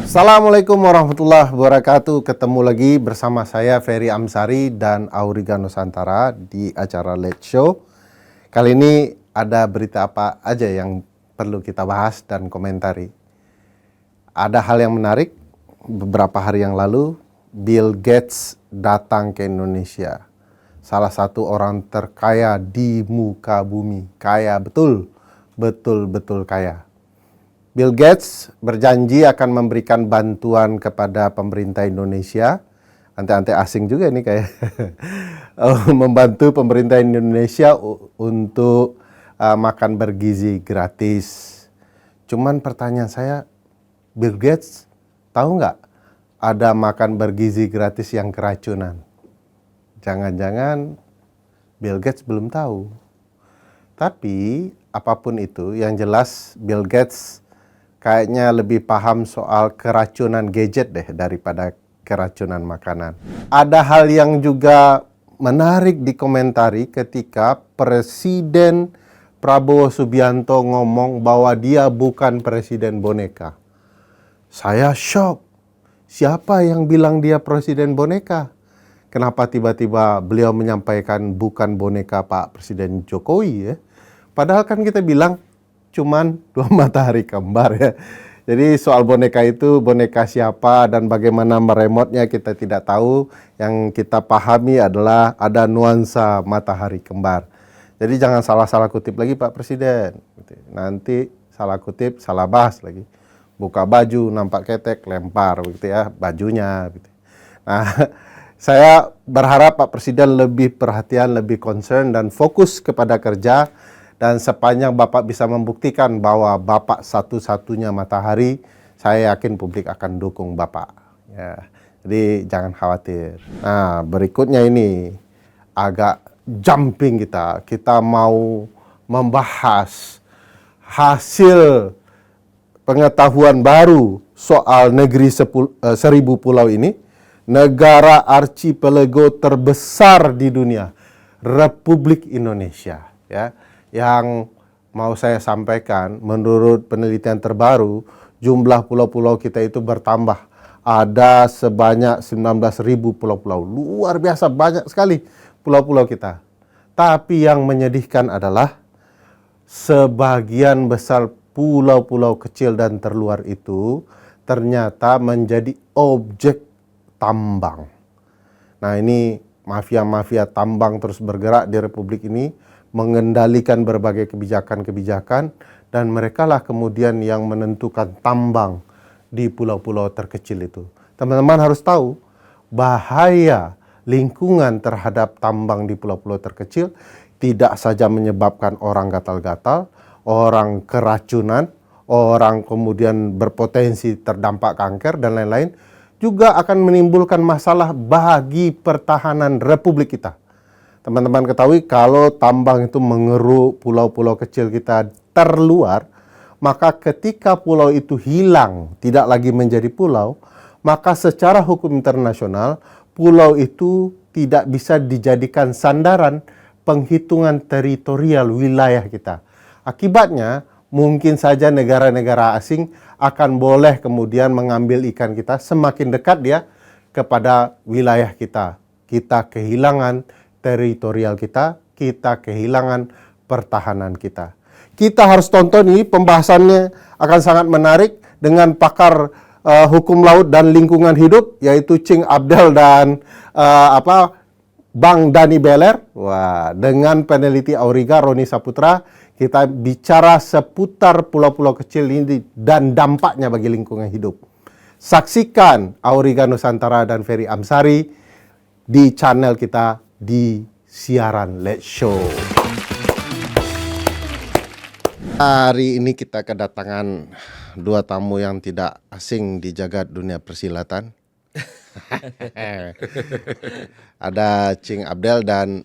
Assalamualaikum warahmatullahi wabarakatuh. Ketemu lagi bersama saya Ferry Amsari dan Auriga Nusantara di acara Let's Show. Kali ini ada berita apa aja yang perlu kita bahas dan komentari. Ada hal yang menarik. Beberapa hari yang lalu Bill Gates datang ke Indonesia. Salah satu orang terkaya di muka bumi. Kaya betul, betul kaya. Bill Gates berjanji akan memberikan bantuan kepada pemerintah Indonesia. Ante-ante asing juga nih kayak membantu pemerintah Indonesia untuk makan bergizi gratis. Cuman pertanyaan saya, Bill Gates tahu nggak ada makan bergizi gratis yang keracunan? Jangan-jangan Bill Gates belum tahu. Tapi apapun itu, yang jelas Bill Gates kayaknya lebih paham soal keracunan gadget deh daripada keracunan makanan. Ada hal yang juga menarik dikomentari ketika Presiden Prabowo Subianto ngomong bahwa dia bukan presiden boneka. Saya shock. Siapa yang bilang dia presiden boneka? Kenapa tiba-tiba beliau menyampaikan bukan boneka Pak Presiden Jokowi ya? Padahal kan kita bilang cuman 2 matahari kembar ya. Jadi soal boneka itu boneka siapa dan bagaimana meremotnya kita tidak tahu. Yang kita pahami adalah ada nuansa matahari kembar. Jadi jangan salah-salah kutip lagi Pak Presiden. Nanti salah kutip, salah bahas lagi. Buka baju, nampak ketek, lempar begitu ya bajunya. Gitu. Nah, saya berharap Pak Presiden lebih perhatian, lebih concern dan fokus kepada kerja. Dan sepanjang Bapak bisa membuktikan bahwa Bapak satu-satunya matahari, saya yakin publik akan dukung Bapak. Ya, jadi jangan khawatir. Nah, berikutnya ini agak jumping kita. Kita mau membahas hasil pengetahuan baru soal negeri 1000 pulau ini. Negara archipelago terbesar di dunia, Republik Indonesia. Ya. Yang mau saya sampaikan, menurut penelitian terbaru, jumlah pulau-pulau kita itu bertambah. Ada sebanyak 19.000 pulau-pulau. Luar biasa, banyak sekali pulau-pulau kita. Tapi yang menyedihkan adalah sebagian besar pulau-pulau kecil dan terluar itu ternyata menjadi objek tambang. Nah, ini mafia-mafia tambang terus bergerak di Republik ini, mengendalikan berbagai kebijakan-kebijakan, dan merekalah kemudian yang menentukan tambang di pulau-pulau terkecil itu. Teman-teman harus tahu bahaya lingkungan terhadap tambang di pulau-pulau terkecil tidak saja menyebabkan orang gatal-gatal, orang keracunan, orang kemudian berpotensi terdampak kanker dan lain-lain, juga akan menimbulkan masalah bagi pertahanan Republik kita. Teman-teman ketahui kalau tambang itu mengeruk pulau-pulau kecil kita terluar, maka ketika pulau itu hilang, tidak lagi menjadi pulau, maka secara hukum internasional, pulau itu tidak bisa dijadikan sandaran penghitungan teritorial wilayah kita. Akibatnya, mungkin saja negara-negara asing akan boleh kemudian mengambil ikan kita semakin dekat dia kepada wilayah kita. Kita kehilangan teritorial kita kehilangan pertahanan kita. Kita harus tonton ini, pembahasannya akan sangat menarik dengan pakar hukum laut dan lingkungan hidup, yaitu Cing Abdel dan Bang Dani Beler. Wah, dengan peneliti Auriga Roni Saputra, kita bicara seputar pulau-pulau kecil ini dan dampaknya bagi lingkungan hidup. Saksikan Auriga Nusantara dan Ferry Amsari di channel kita di siaran Let's Show. Hari ini kita kedatangan 2 tamu yang tidak asing di jagat dunia persilatan. Ada Cing Abdel dan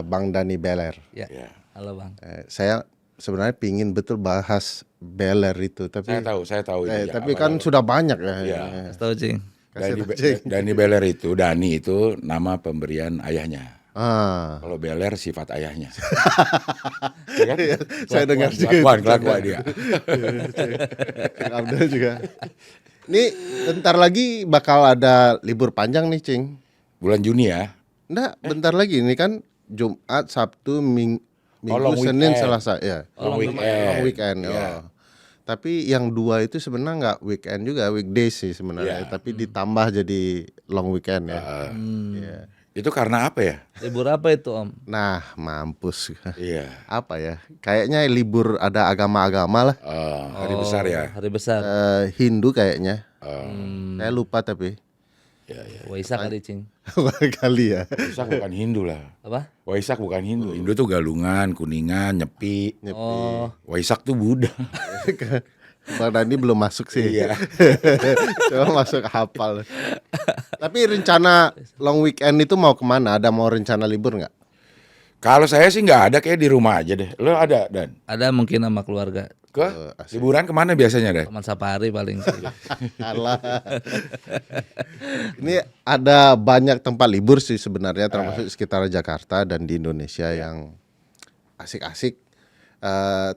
Bang Dani Beler. Ya. Halo Bang. Saya sebenarnya pingin betul bahas Beler itu, tapi saya tahu itu. tapi kan sudah banyak ya. Ya. Tahu Cing. Dani Beler itu, Dani itu nama pemberian ayahnya. Kalau Beler sifat ayahnya. Ya kan? Saya dengar juga. Kelakuan dia. Cing Abdel juga. Ini bentar lagi bakal ada libur panjang nih, Cing. Bulan Juni ya. Enggak, bentar lagi ini kan Jumat, Sabtu, Minggu, long Senin, weekend. Selasa ya. Long weekend. Long weekend. Iya. Oh. Tapi yang dua itu sebenarnya nggak weekend juga, weekdays sih sebenarnya. Iya. Tapi ditambah jadi long weekend ya. Iya. Itu karena apa ya? Libur apa itu Om? Nah, mampus. Iya. Apa ya? Kayaknya libur ada agama-agama lah. Hari besar ya. Hari besar. Hindu kayaknya. Hmm. Saya lupa tapi Waisak kali Cing. kali ya. Waisak bukan Hindu lah. Apa? Waisak bukan Hindu. Hindu tuh Galungan, Kuningan, Nyepi. Oh, Waisak tuh Buddha. Bang Dani belum masuk sih. Iya. Coba masuk hafal. Tapi rencana long weekend itu mau kemana? Ada mau rencana libur nggak? Kalau saya sih nggak ada, kayak di rumah aja deh. Lo ada, Dan? ada mungkin sama keluarga. Ke liburan kemana biasanya, Dan? Taman safari paling sih. Alah. Ini ada banyak tempat libur sih sebenarnya termasuk sekitar Jakarta dan di Indonesia yang asik-asik.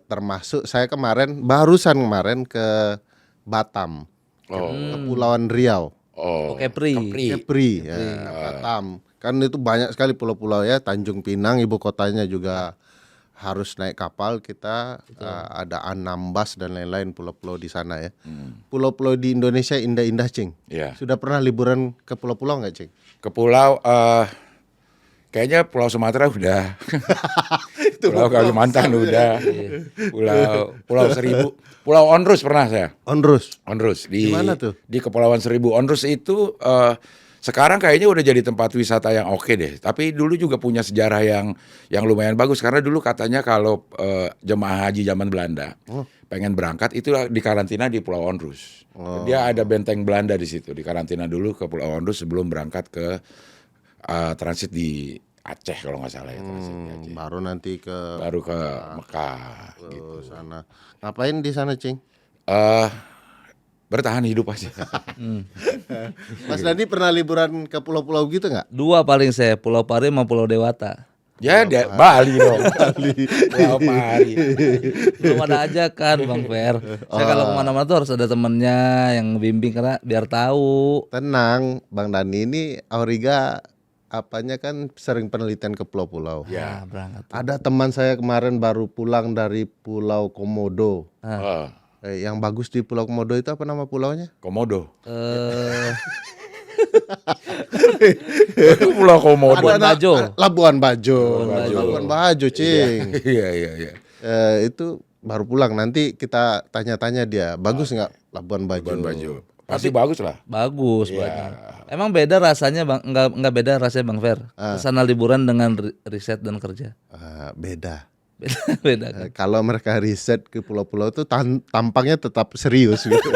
Termasuk saya barusan kemarin ke Batam, ke Kepulauan Riau, Oh, Kepri. Kepri, ya, Batam. Kan itu banyak sekali pulau-pulau ya. Tanjung Pinang ibu kotanya juga harus naik kapal. Kita ada Anambas dan lain-lain pulau-pulau di sana ya. Pulau-pulau di Indonesia indah-indah, Cing. Iya. Sudah pernah liburan ke pulau-pulau nggak, Cing? Ke pulau, kayaknya Pulau Sumatera udah. Pulau Kalimantan udah. Pulau Seribu. Pulau Onrus pernah saya. Onrus. Onrus Di mana tuh? Di Kepulauan Seribu. Onrus itu sekarang kayaknya udah jadi tempat wisata yang oke deh. Tapi dulu juga punya sejarah yang lumayan bagus karena dulu katanya kalau jemaah haji zaman Belanda pengen berangkat itu di karantina di Pulau Onrus. Dia ada benteng Belanda di situ. Di karantina dulu ke Pulau Onrus sebelum berangkat ke transit di Aceh kalau nggak salah ya, transit di Aceh. Baru ke Mekah gitu. Sana. Ngapain di sana, Cing? Bertahan hidup aja. Mas Dani pernah liburan ke pulau-pulau gitu nggak? Dua paling saya, Pulau Pari sama Pulau Dewata. Ya, Bali dong. Pulau Pari. Belum ada aja kan Bang Fer. Saya kalau kemana-mana tuh harus ada temennya yang bimbing karena biar tahu. Tenang, Bang Dani ini Auriga apanya kan sering penelitian ke pulau-pulau. Ya, berangkat. Ada teman saya kemarin baru pulang dari Pulau Komodo. Yang bagus di Pulau Komodo itu apa nama pulaunya? Komodo. Itu Pulau Komodo. Labuan Bajo. Labuan Bajo. Bajo. Labuan Bajo, Cing. Iya. Itu baru pulang. Nanti kita tanya-tanya dia. Bagus nggak Labuan Bajo? Labuan Bajo. Pasti bagus lah. Bagus banget. Emang beda rasanya Bang? Enggak beda rasanya Bang Fer. Kesana liburan dengan riset dan kerja. Beda. Beda kan. Kalau mereka riset ke pulau-pulau itu tampangnya tetap serius gitu.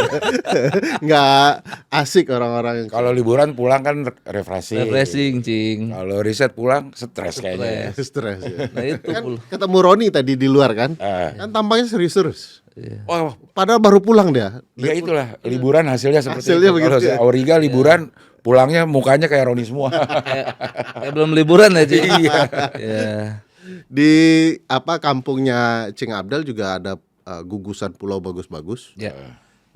Nggak asik orang-orang yang Kalau liburan pulang kan refreshing. Refreshing, Cing. Kalau riset pulang stres kayaknya. stres ya. Nah itu Kan ketemu Roni tadi di luar kan, kan tampangnya serius terus. Wah, Padahal baru pulang dia. ya itulah liburan hasilnya seperti Hasilnya itu. begitu Kalau ya. Auriga liburan pulangnya mukanya kayak Roni semua. kayak belum liburan ya, Cing. Iya. Ya. Di kampungnya Cing Abdel juga ada gugusan pulau bagus-bagus. Ya.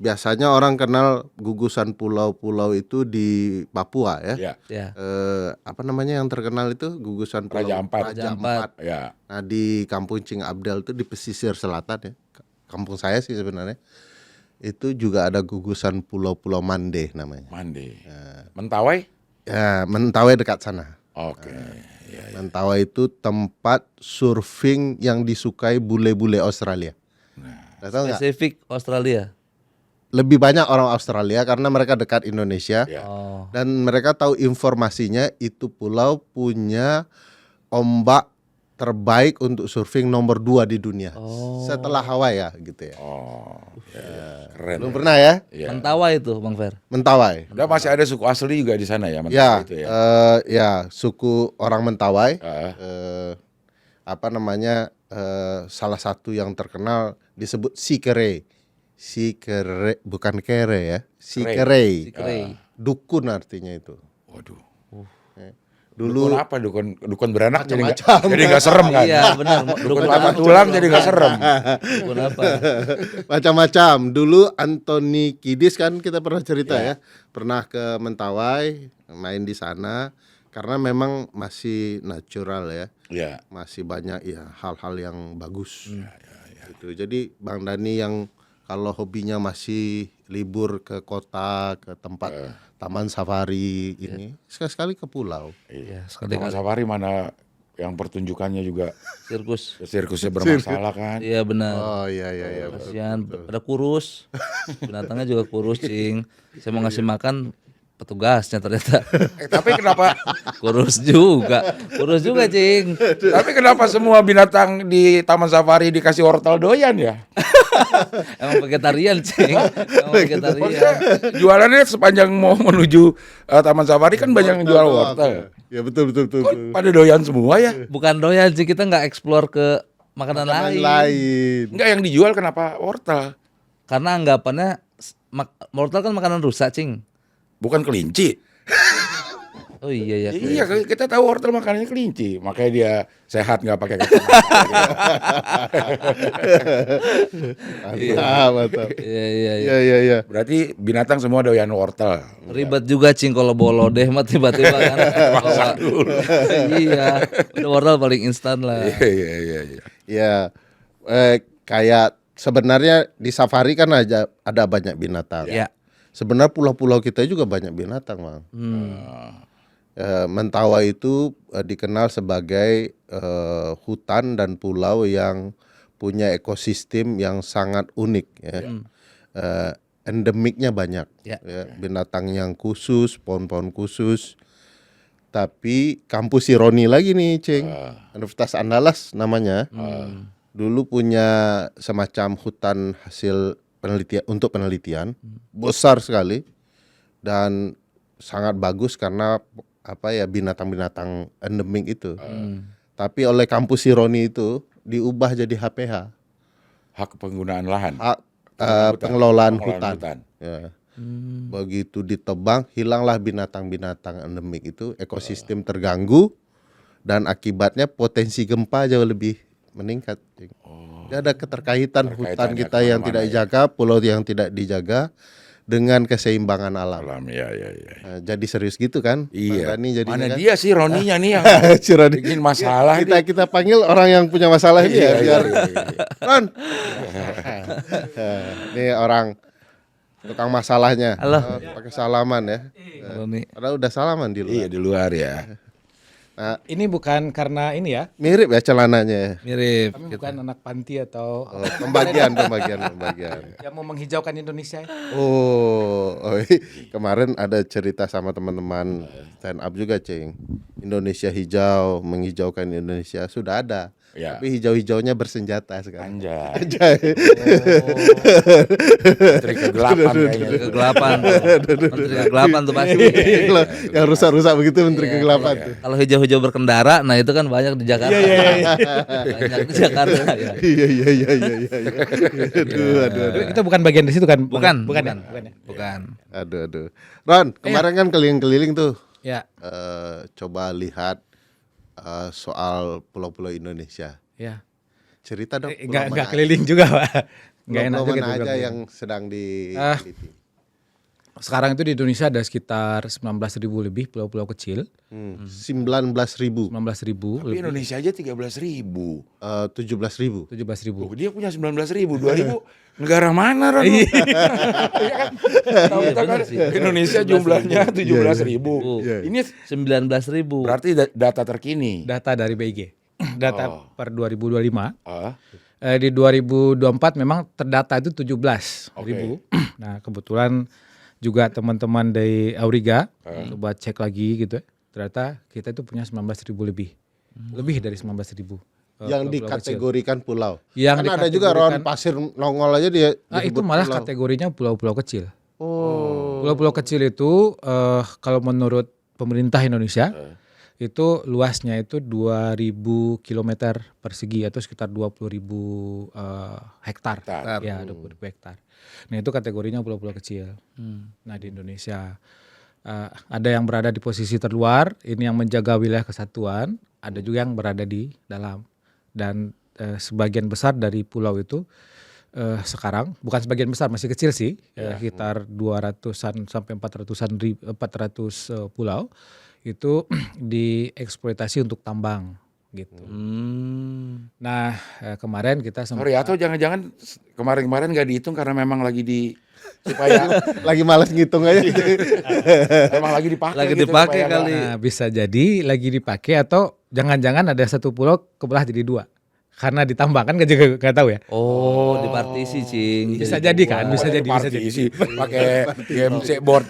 Biasanya orang kenal gugusan pulau-pulau itu di Papua ya. Ya. Ya. Apa namanya yang terkenal itu gugusan pulau Raja Ampat. Raja Raja Ampat. Ampat. Ya. Nah di kampung Cing Abdel itu di pesisir selatan ya, kampung saya sih sebenarnya. Itu juga ada gugusan pulau-pulau Mande namanya. Mandi. Mentawai? Ya, Mentawai dekat sana. Oke. Mentawai itu tempat surfing yang disukai bule-bule Australia. Nah, tahu nggak? Spesifik Australia. Lebih banyak orang Australia karena mereka dekat Indonesia Ya. Oh. dan mereka tahu informasinya itu pulau punya ombak terbaik untuk surfing nomor 2 di dunia setelah Hawaii ya gitu ya. Oh. Keren. Belum pernah ya? Ya. Mentawai itu Bang Fer. Mentawai. Udah masih ada suku asli juga di sana ya, Mentawai Ya, itu ya. ya suku orang Mentawai. Ah. Apa namanya? Salah satu yang terkenal disebut Sikere. Sikere bukan kere ya. Sikere. Sikere. Dukun artinya itu. Waduh. Dukun apa? Dukun beranak jadi nggak Macam-macam. jadi nggak serem kan? Iya benar. Dukun patah tulang jadi nggak serem. Dukun apa? Macam-macam. Dulu Anthony Kiedis kan kita pernah cerita ya, pernah ke Mentawai, main di sana karena memang masih natural ya, Iya. masih banyak ya hal-hal yang bagus. Gitu. Jadi Bang Dani yang kalau hobinya masih libur ke kota, ke tempat taman safari ini, sekali-sekali ke pulau. Iya, sekali Taman safari mana yang pertunjukannya juga sirkus. sirkusnya bermasalah kan? Iya benar. Oh iya iya iya. Kasihan, ada kurus. Binatangnya juga kurus, Cing. Saya mau ngasih makan petugasnya ternyata Tapi kenapa kurus juga. Kurus juga, Cing. tapi kenapa semua binatang di taman safari dikasih wortel doyan ya? Emang vegetarian, Cing. Emang vegetarian. Jualannya sepanjang mau menuju taman safari kan banyak yang jual wortel. Ya betul betul betul. Kok pada doyan semua ya? Bukan doyan, Cing. Kita nggak explore ke makanan Makanan lain. lain. Enggak, yang dijual kenapa wortel? Karena anggapannya wortel kan makanan rusak, Cing. Bukan kelinci. Oh iya ya. Iya, kita tahu wortel makanannya kelinci, makanya dia sehat nggak pakai kacamata. Mantap, mantap. Iya iya iya. Iya iya iya. Berarti binatang semua doyan wortel. Ribet juga, Cing, kalau bawa lodeh mah tiba-tiba kan. Bawa. Iya. Udah wortel paling instan lah. Iya iya iya. Iya. Ya, kayak sebenarnya di safari kan ada banyak binatang. Iya. Sebenarnya pulau-pulau kita juga banyak binatang, Bang. Mentawai itu dikenal sebagai hutan dan pulau yang punya ekosistem yang sangat unik. Ya. Endemiknya banyak, Ya. ya. Binatang yang khusus, pohon-pohon khusus. Tapi kampus Ironi lagi nih, Cing. Universitas Andalas namanya. Dulu punya semacam hutan hasil penelitian untuk penelitian, besar sekali dan sangat bagus karena apa ya binatang-binatang endemik itu. Tapi oleh kampus Ironi itu diubah jadi HPH, Hak penggunaan lahan. hak pengelolaan hutan. hutan. Ya. Begitu ditebang, hilanglah binatang-binatang endemik itu, ekosistem terganggu dan akibatnya potensi gempa jauh lebih meningkat. Jadi ada keterkaitan hutan Keterkaitannya kita yang tidak kemana-mana dijaga, pulau yang tidak dijaga dengan keseimbangan alam. Alam, ya ya ya. Nah, jadi serius gitu kan? Iya. Bang Dani jadinya Mana kan? dia sih Roninya nih yang Si Roni. bikin masalah Kita panggil orang yang punya masalah ini ya, Iya, biar iya, iya. Ron. Ini orang tukang masalahnya. Halo. Pakai salaman ya. Kalau nih Padahal udah salaman di luar. Iya di luar ya. Nah, Ini bukan karena ini ya, mirip ya celananya. mirip. kami bukan anak panti atau Oh, pembagian. yang mau menghijaukan Indonesia. Oh, kemarin ada cerita sama teman-teman stand up juga, Cing. Indonesia hijau, menghijaukan Indonesia sudah ada. Ya. Tapi hijau-hijaunya bersenjata sekarang. Anjay. Anjay. Trik kegelapan kayaknya. Kegelapan tuh. Menteri kegelapan tuh pasti. Yang rusak-rusak begitu menteri kegelapan tuh. Kalau hijau-hijau berkendara, nah itu kan banyak di Jakarta. Banyak di Jakarta. Ya. Iya. Aduh. Kita bukan bagian dari situ kan? Bukan, bukan, bukan. ya? Bukan ya? Bukan. Aduh. Ron, kemarin kan keliling-keliling tuh. Ya, Coba lihat soal pulau-pulau Indonesia. ya. Cerita dong. Enggak keliling juga, Pak. Enggak enak Pulau juga mana dibilang aja keliling. yang sedang diteliti. Sekarang itu di Indonesia ada sekitar 19.000 lebih pulau-pulau kecil. 19.000, 19.000 Tapi Indonesia aja 13.000. 17.000. 17.000. Dia punya 19.000, 2.000. Negara mana Ron? Iya kan? Tahu kita kan Indonesia jumlahnya 17.000. Ini 19.000. berarti data terkini. Data dari BIG. Data per 2025. Ah, Di 2024 memang terdata itu 17.000. Nah, kebetulan juga teman-teman dari Auriga coba cek lagi gitu. Ternyata kita itu punya 19.000 lebih. Lebih dari 19.000. Yang dikategorikan pulau. Yang Kan ada juga dikategorikan- Ron pasir nongol aja dia. Nah, itu disebut malah pulau. kategorinya pulau-pulau kecil. Oh. Pulau-pulau kecil itu kalau menurut pemerintah Indonesia itu luasnya itu 2.000 km persegi atau sekitar 20.000 hektar. Ya, 20.000 hektar. Nah, itu kategorinya pulau-pulau kecil. Nah, di Indonesia. ada yang berada di posisi terluar, ini yang menjaga wilayah kesatuan, ada juga yang berada di dalam. Dan sebagian besar dari pulau itu sekarang, bukan sebagian besar, masih kecil sih, sekitar 200-an sampai 400 pulau itu dieksploitasi untuk tambang gitu. Nah, kemarin kita sempat Sorry, atau jangan-jangan kemarin-kemarin nggak dihitung karena memang lagi di supaya Lagi malas ngitung aja. emang lagi dipakai Lagi gitu, dipakai supaya kali. Nah, bisa jadi lagi dipakai atau jangan-jangan ada satu pulau kebelah jadi 2 karena ditambang kan nggak tahu ya. Oh, dipartisi, Cing. Bisa jadi kan, bisa nggak jadi, bisa jadi. partisi, pakai GMC board.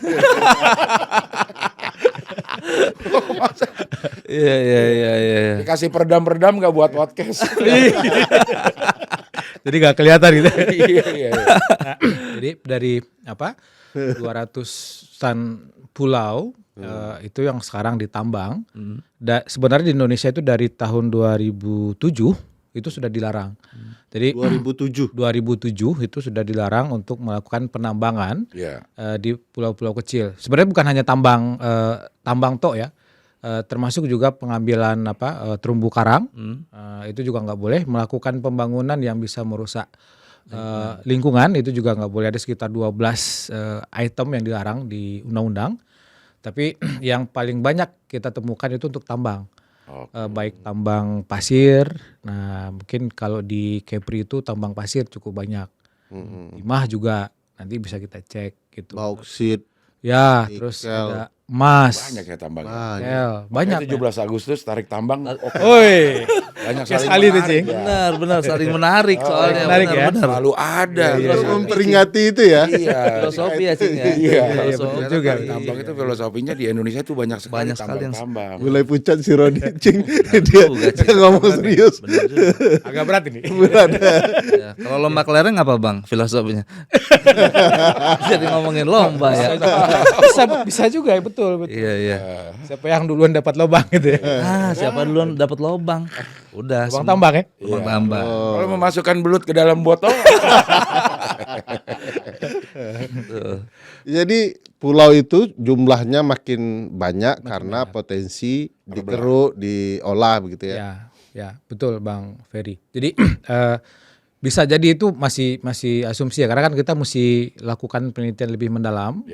Iya. Dikasih peredam-peredam nggak buat podcast. Jadi nggak kelihatan gitu. Iya. Nah, jadi dari 200-an pulau itu yang sekarang ditambang. Sebenarnya di Indonesia itu dari tahun 2007 itu sudah dilarang. Jadi 2007. 2007 itu sudah dilarang untuk melakukan penambangan Iya. di pulau-pulau kecil. Sebenarnya bukan hanya tambang tok ya. Termasuk juga pengambilan terumbu karang. Itu juga nggak boleh, melakukan pembangunan yang bisa merusak lingkungan itu juga nggak boleh. Ada sekitar 12 item yang dilarang di undang-undang. Tapi yang paling banyak kita temukan itu untuk tambang. Baik tambang pasir. Nah, mungkin kalau di Kepri itu tambang pasir cukup banyak. Timah juga nanti bisa kita cek gitu. Bauksit. Ya, terus Nikel. ada emas. Banyak ya tambang. Nikel. Banyak. Banyak. 17 Agustus tarik tambang. Woi. Banyak Kayak saling sekali tuh, menarik, Cing. ya. Benar, saling menarik soalnya. menarik ya. Benar. Selalu ada. Terus memperingati itu ya. Iya. Filosofi ya, Cing ya. Iya. Filosofi betul juga. Tarik tambang itu filosofinya di Indonesia itu banyak sekali Banyak sekali yang- tambang-tambang. Mulai pucat si Rodi, Cing. dia juga, Cing. dia ngomong serius. Benar juga. Agak berat ini. Ya, kalau lomba kelereng apa, Bang? Filosofinya. Jadi ngomongin lomba ya. bisa juga ya, betul. Iya. Siapa yang duluan dapat lobang gitu ya. Siapa duluan dapat lobang? Udah. Lobang tambang ya. Lobang tambang. Kalau memasukkan belut ke dalam botol, Jadi pulau itu jumlahnya makin banyak karena potensi dikeruk, diolah begitu ya. Ya, betul Bang Ferry. Jadi bisa jadi itu masih asumsi ya, karena kan kita mesti lakukan penelitian lebih mendalam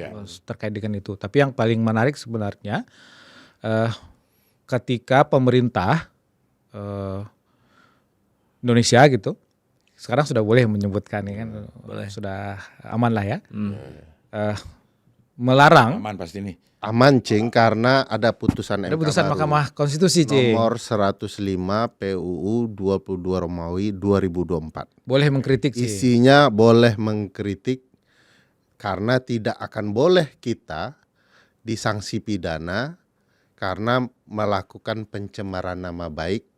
terkait dengan itu. Tapi yang paling menarik sebenarnya ketika pemerintah Indonesia gitu sekarang sudah boleh menyebutkan ya kan, sudah aman lah ya, melarang. aman pasti nih. Aman, Cing, karena ada putusan Ada MK putusan baru. Mahkamah Konstitusi, Cing. Nomor 105 PUU 22 Romawi 2024. Boleh mengkritik sih. Isinya boleh mengkritik karena tidak akan boleh kita disanksi pidana karena melakukan pencemaran nama baik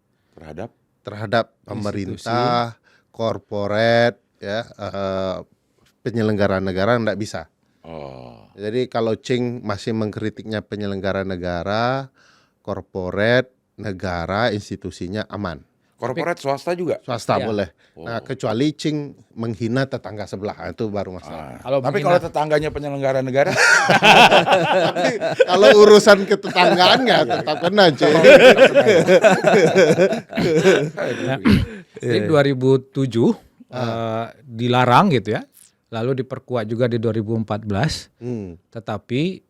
terhadap pemerintah, korporat, ya, penyelenggara negara enggak bisa. Jadi kalau Cing masih mengkritiknya penyelenggara negara, korporat, negara, institusinya aman. Korporat swasta juga. Swasta Ya. boleh. Nah, kecuali Cing menghina tetangga sebelah, itu baru masalah. Tapi kalau tetangganya penyelenggara negara, Kalau urusan ketetanggaan nggak tetap kena, Cing. Jadi 2007 dilarang gitu ya. Lalu diperkuat juga di 2014. Tetapi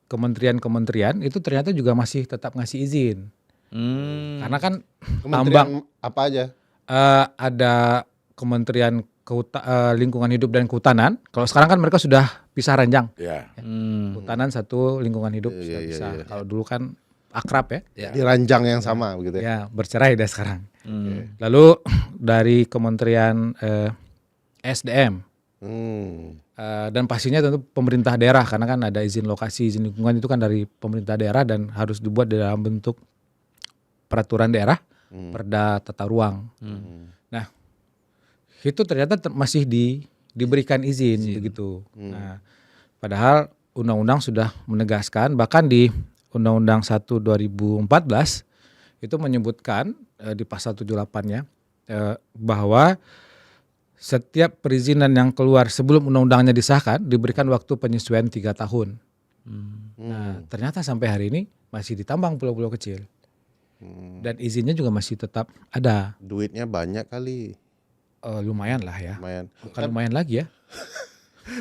kementerian-kementerian itu ternyata juga masih tetap ngasih izin. Karena kan Kementerian apa aja? ada Kementerian Lingkungan Hidup dan Kehutanan. Kalau sekarang kan mereka sudah pisah ranjang. ya. Kehutanan satu, lingkungan hidup sudah pisah. Kalau dulu kan akrab ya. Di ranjang yang sama begitu ya. Ya, bercerai dah sekarang. Lalu dari Kementerian SDM dan pastinya tentu pemerintah daerah, karena kan ada izin lokasi, izin lingkungan itu kan dari pemerintah daerah dan harus dibuat dalam bentuk peraturan daerah, perda tata ruang. Nah, itu ternyata masih diberikan izin begitu. Nah, padahal undang-undang sudah menegaskan, bahkan di Undang-Undang 1 2014 itu menyebutkan di pasal 78-nya bahwa setiap perizinan yang keluar sebelum undang-undangnya disahkan diberikan waktu penyesuaian 3 tahun. Nah, ternyata sampai hari ini masih ditambang pulau-pulau kecil. Dan izinnya juga masih tetap ada. Duitnya banyak kali, Lumayan lah ya. lumayan. Bukan lumayan lagi ya.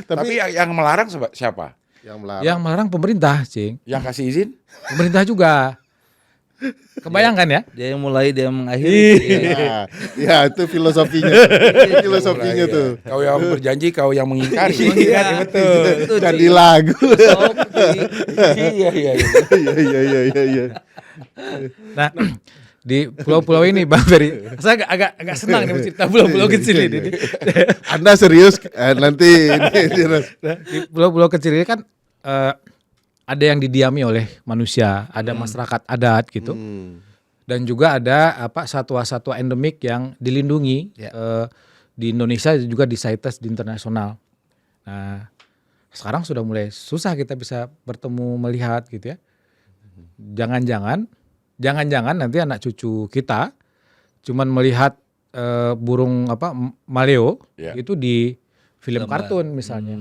Tapi yang melarang siapa? Yang melarang. Yang melarang pemerintah, Cing. Yang kasih izin? Pemerintah juga. Kebayangkan ya? Dia yang mulai, dia yang mengakhiri. Nah, ya itu filosofinya. Filosofinya tuh. Kau yang berjanji, kau yang mengingkari. Iya, betul. Jadi lagu. Iya, iya, iya. Iya. Nah, di pulau-pulau ini Bang Ferry, saya agak senang nih mencerita pulau-pulau kecil ini. Anda serius? Nanti ini. Nah, di pulau-pulau kecil ini kan ada yang didiami oleh manusia, ada masyarakat adat gitu, dan juga ada satwa-satwa endemik yang dilindungi di Indonesia juga di CITES di internasional. Nah, sekarang sudah mulai susah kita bisa bertemu melihat gitu ya. Jangan-jangan nanti anak cucu kita cuman melihat burung maleo itu di film kartun misalnya.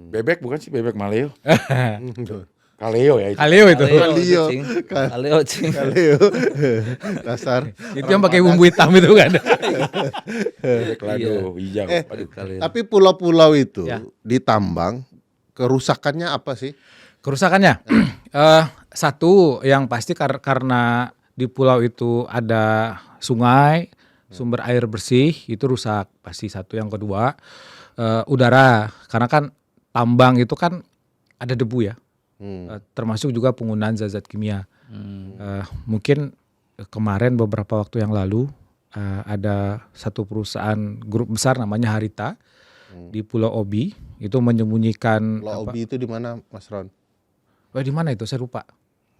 Bebek bukan sih, bebek maleo. Kaleo ya itu. Kaleo itu. Kaleo, Cing. Kaleo. Dasar. Itu yang pakai bumbu hitam itu kan. Bebek lado hijau. Kaleo. Tapi pulau-pulau itu Ya. ditambang, kerusakannya apa sih? Kerusakannya satu yang pasti karena di pulau itu ada sungai, sumber air bersih itu rusak pasti satu. Yang kedua udara, karena kan tambang itu kan ada debu ya, termasuk juga penggunaan zat-zat kimia. Mungkin kemarin beberapa waktu yang lalu ada satu perusahaan grup besar namanya Harita di Pulau Obi itu menyembunyikan Pulau Obi itu di mana, Mas Ron? di mana itu saya lupa.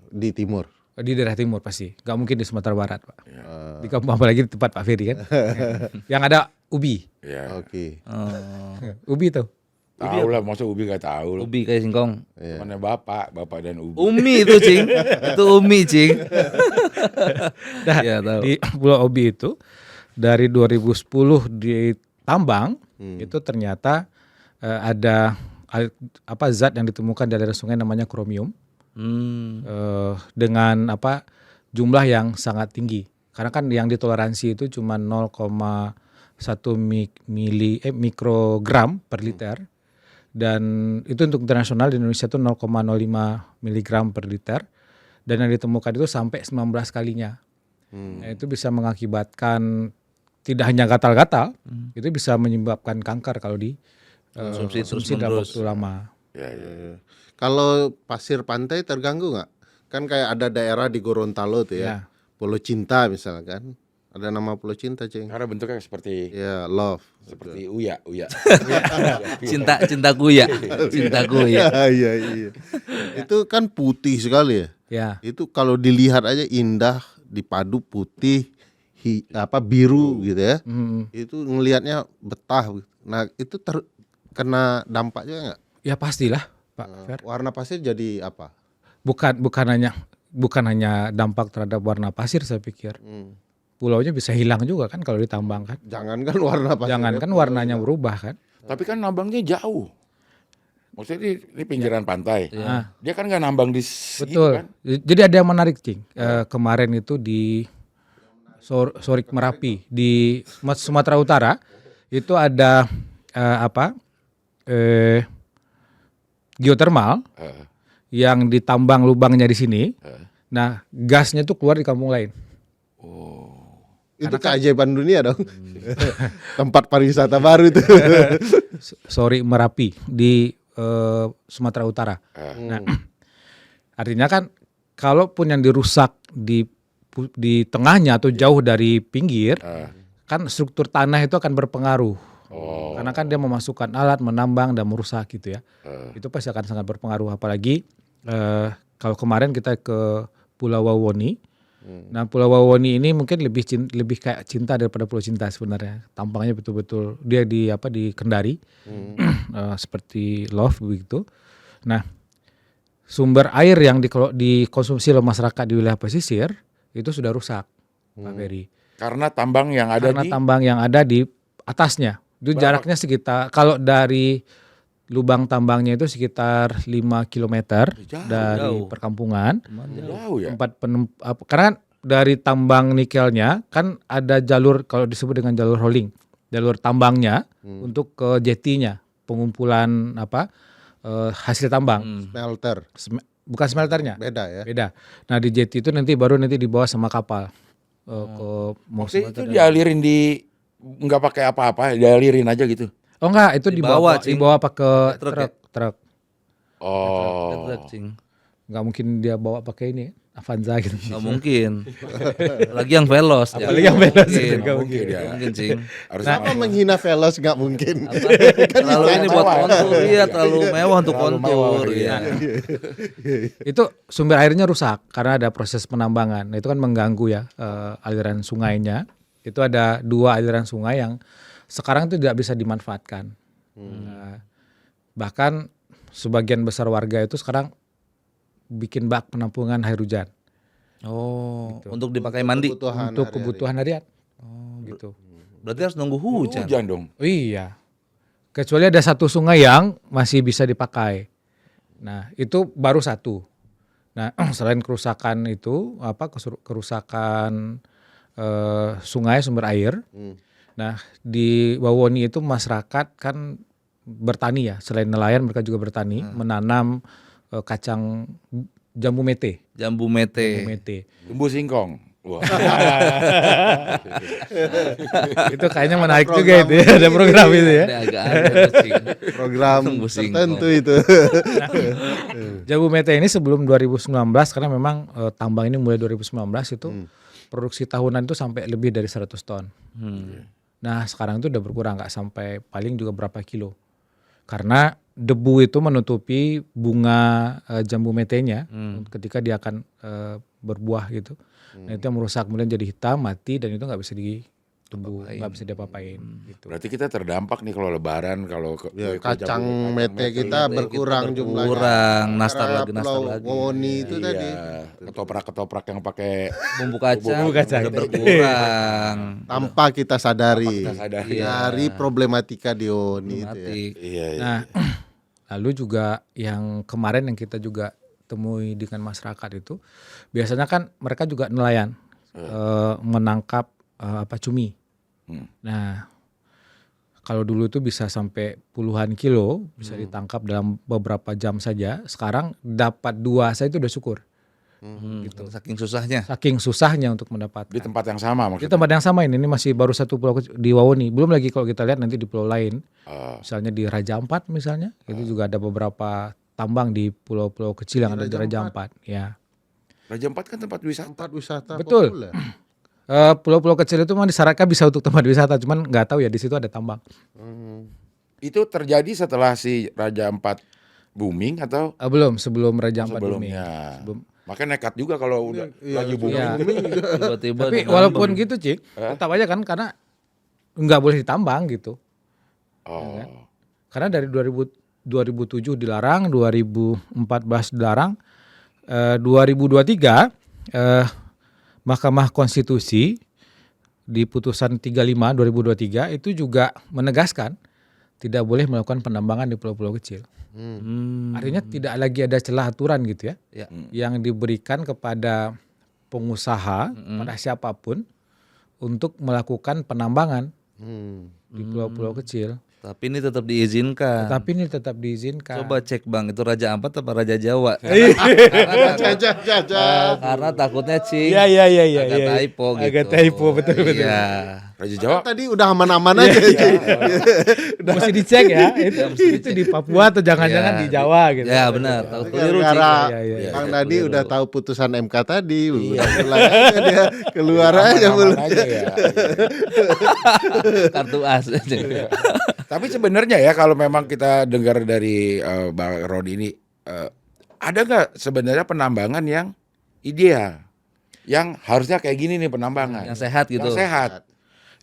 Di timur. Di daerah timur pasti, nggak mungkin di Sumatera Barat Pak. Di kampung apalagi di tempat Pak Ferry kan. Yang ada ubi, Ya. Oke. ubi tuh. Tahu lah, masa Ubi gak tahu. Ubi kayak singkong. Mana bapak dan Ubi. Umi itu, Cing. Itu Umi, Cing. Nah, Iya, tahu. di Pulau Obi itu dari 2010 ditambang itu ternyata ada zat yang ditemukan di aliran sungai namanya kromium dengan jumlah yang sangat tinggi. Karena kan yang ditoleransi itu cuma 0,1 mikrogram per liter. Dan itu untuk internasional, di Indonesia itu 0,05 miligram per liter. Dan yang ditemukan itu sampai 19 kalinya. Nah, itu bisa mengakibatkan tidak hanya gatal-gatal, itu bisa menyebabkan kanker kalau di konsumsi dalam waktu lama. Ya, ya. Kalau pasir pantai terganggu nggak? Kan kayak ada daerah di Gorontalo tuh ya. Ya. Pulau Cinta misalkan. Ada nama Pulau Cinta, Cing. Karena bentuknya seperti Ya, love. seperti uya. Cintaku ya. Cintaku ya. Iya. Itu kan putih sekali ya. Ya. Itu kalau dilihat aja indah, dipadu putih, biru gitu ya. Itu ngelihatnya betah. Nah, itu kena dampaknya nggak? Ya pastilah, Pak Fer. Warna pasir jadi apa? Bukan hanya dampak terhadap warna pasir, saya pikir. Pulaunya bisa hilang juga kan kalau ditambang kan. Jangankan warna pasir. Jangankan warnanya berubah kan. Tapi kan nambangnya jauh. Maksudnya ini pinggiran pantai. Nah, Dia kan nggak nambang di betul. kan? Jadi ada yang menarik, Cing. Kemarin itu di Sorik Merapi di Sumatera Utara itu ada geotermal yang ditambang lubangnya di sini. Nah, gasnya tuh keluar di kampung lain. Itu keajaiban dunia dong. Tempat pariwisata baru itu. Sorik Merapi di Sumatera Utara. Nah, artinya kan kalaupun yang dirusak di tengahnya atau jauh dari pinggir, kan struktur tanah itu akan berpengaruh. Karena kan dia memasukkan alat, menambang dan merusak gitu ya. Itu pasti akan sangat berpengaruh. Apalagi kalau kemarin kita ke Pulau Wawoni. Nah, Pulau Wawoni ini mungkin lebih kayak cinta daripada Pulau Cinta sebenarnya. Tampangnya betul-betul dia di Kendari, seperti love begitu. Nah, sumber air yang dikonsumsi oleh masyarakat di wilayah pesisir itu sudah rusak, Pak Ferry. Karena tambang yang ada Karena tambang yang ada di atasnya. Itu jaraknya sekitar kalau dari lubang tambangnya itu sekitar 5 kilometer dari Jauh. perkampungan. Jauh ya. Karena kan dari tambang nikelnya kan ada jalur kalau disebut dengan jalur hauling, jalur tambangnya untuk ke jetinya, pengumpulan hasil tambang. Smelter. Bukan smelternya, Beda ya. beda. Nah di jeti itu nanti dibawa sama kapal ke Maksudnya itu smelter. dialirin nggak pakai apa-apa, dialirin aja gitu. Oh enggak, itu Dibawa, Cing. dibawa pakai Truk ya? truk. Oh. Truk, Cing. Nggak mungkin dia bawa pakai ini Avanza gitu. Nggak mungkin. Lagi yang velos. Apalagi yang velos, Mungkin. nggak mungkin ya. Mungkin, Cing. Harus Kenapa menghina Velos nggak mungkin? Terlalu ini buat kontur, iya terlalu mewah untuk Terlalu mewah, kontur. iya. Iya. Itu sumber airnya rusak karena ada proses penambangan. Nah, itu kan mengganggu ya aliran sungainya. Itu ada 2 aliran sungai yang sekarang itu tidak bisa dimanfaatkan. Nah, bahkan sebagian besar warga itu sekarang bikin bak penampungan air hujan Oh, untuk dipakai mandi. Kebutuhan untuk hari-hari. kebutuhan harian. Gitu. Berarti harus nunggu hujan. hujan dong. Oh iya. Kecuali ada satu sungai yang masih bisa dipakai. Nah, itu baru satu. Nah, selain kerusakan itu, kerusakan sungai sumber air. Nah, di Wawoni itu masyarakat kan bertani ya. Selain nelayan mereka juga bertani, menanam kacang jambu mete. Jambu mete. Jambu mete. Tumbuh singkong. Wah. Itu kayaknya menarik juga itu ya. Ada program itu ya. Ini agak aneh, Cing. Program Tunggu singkong. tertentu itu. Jambu mete ini sebelum 2019 karena memang tambang ini mulai 2019 itu produksi tahunan itu sampai lebih dari 100 ton. Nah sekarang itu udah berkurang nggak sampai paling juga berapa kilo. Karena debu itu menutupi bunga jambu metenya ketika dia akan berbuah gitu. Nah itu yang merusak kemudian jadi hitam, mati dan itu nggak bisa ditumbuh, nggak bisa diapa-apain. Gitu. Berarti kita terdampak nih kalau lebaran kalau Ya, kacang mete kita berkurang jumlahnya. Kurang, nastar Karena lagi, nastar Pulau lagi. Wawoni itu tadi. ketoprak-ketoprak yang pakai Bumbu kacang, Bumbu kacang. udah berkurang. Tanpa kita sadari. kita sadari. Dari problematika di Wawoni itu ya. Mati. Iya, iya. Nah lalu juga yang kemarin yang kita juga temui dengan masyarakat itu biasanya kan mereka juga nelayan menangkap cumi. Nah kalau dulu itu bisa sampai puluhan kilo bisa ditangkap dalam beberapa jam saja. Sekarang dapat 2 saja itu udah syukur. Gitu. Saking susahnya. Saking susahnya untuk mendapatkan. Di tempat yang sama Di maksudnya. tempat yang sama ini masih baru satu pulau di Wawoni. Belum lagi kalau kita lihat nanti di pulau lain. Misalnya di Raja Ampat misalnya. Itu juga ada beberapa tambang di pulau-pulau kecil yang ada di Raja Ampat. Ya. Raja Ampat kan tempat wisata. Tempat wisata Betul. populer. Pulau-pulau kecil itu memang disyaratkan bisa untuk tempat wisata. Cuman nggak tahu ya di situ ada tambang. Itu terjadi setelah si Raja Ampat booming atau Belum, sebelum Raja Ampat booming. sebelumnya? Sebelum. Makanya nekat juga kalau udah lagi booming. Iya. Tiba-tiba Tapi ada walaupun gitu Cik, tetap aja kan karena nggak boleh ditambang gitu. Oh. Karena dari 2007 dilarang, 2014 dilarang, 2023 Mahkamah Konstitusi di putusan 35 2023 itu juga menegaskan tidak boleh melakukan penambangan di pulau-pulau kecil. Artinya tidak lagi ada celah aturan gitu ya, Ya. yang diberikan kepada pengusaha, pada siapapun untuk melakukan penambangan di pulau-pulau kecil. Tapi ini tetap diizinkan. Tapi ini tetap diizinkan. Coba cek Bang, itu Raja Ampat apa Raja Jawa? Jaja. Karena takutnya Cing. Iya. Agak typo gitu. Agak typo, betul. Iya. Raja Jawa. Tadi udah aman-aman aja. Mesti dicek ya. Itu di Papua atau jangan-jangan Iya, di Jawa gitu. Ya benar, takut keliru Cing. Gara-gara Iya. Bang Dadi udah tahu putusan MK tadi, pulang aja dia keluar aja Aman-aman mulut. aja ya. Kartu as. Tapi sebenarnya ya kalau memang kita dengar dari Bang Rodi ini ada nggak sebenarnya penambangan yang ideal, yang harusnya kayak gini nih penambangan, Yang sehat gitu. yang sehat.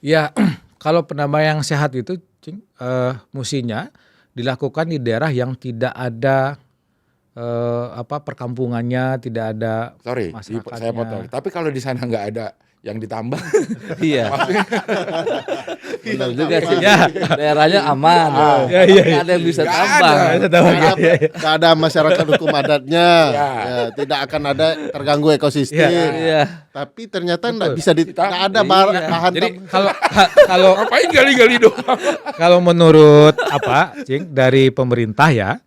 Ya, kalau penambangan yang sehat itu Cing, mestinya dilakukan di daerah yang tidak ada perkampungannya, tidak ada Sorry, masyarakatnya. saya potong. Tapi kalau di sana nggak ada yang ditambang, Iya. Benar juga sih. Ya. Daerahnya aman. Ya, iya, Nggak ada yang bisa Nggak tambang. Nggak ada masyarakat hukum adatnya, ya, tidak akan ada terganggu ekosistem. Iya. Tapi ternyata nggak bisa nggak ada bahan Jadi tambang. kalau Ngapain gali-gali doang? kalau menurut Cing, dari pemerintah ya,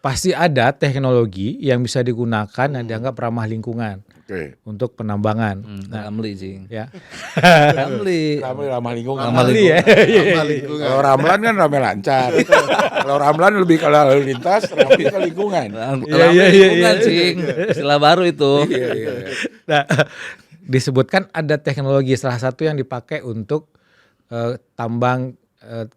pasti ada teknologi yang bisa digunakan yang dianggap ramah lingkungan Oke. untuk penambangan. Ramli sih. Ya. Ramli. Ramah lingkungan. Ramah Iya. Tambang lingkungan. Kalau Ramlan kan rame lancar. Kalau Ramlan lebih ke lalu lintas, Ramli ke lingkungan. Ramli lingkungan sih. Istilah baru itu. Iya. Nah, disebutkan ada teknologi salah satu yang dipakai untuk tambang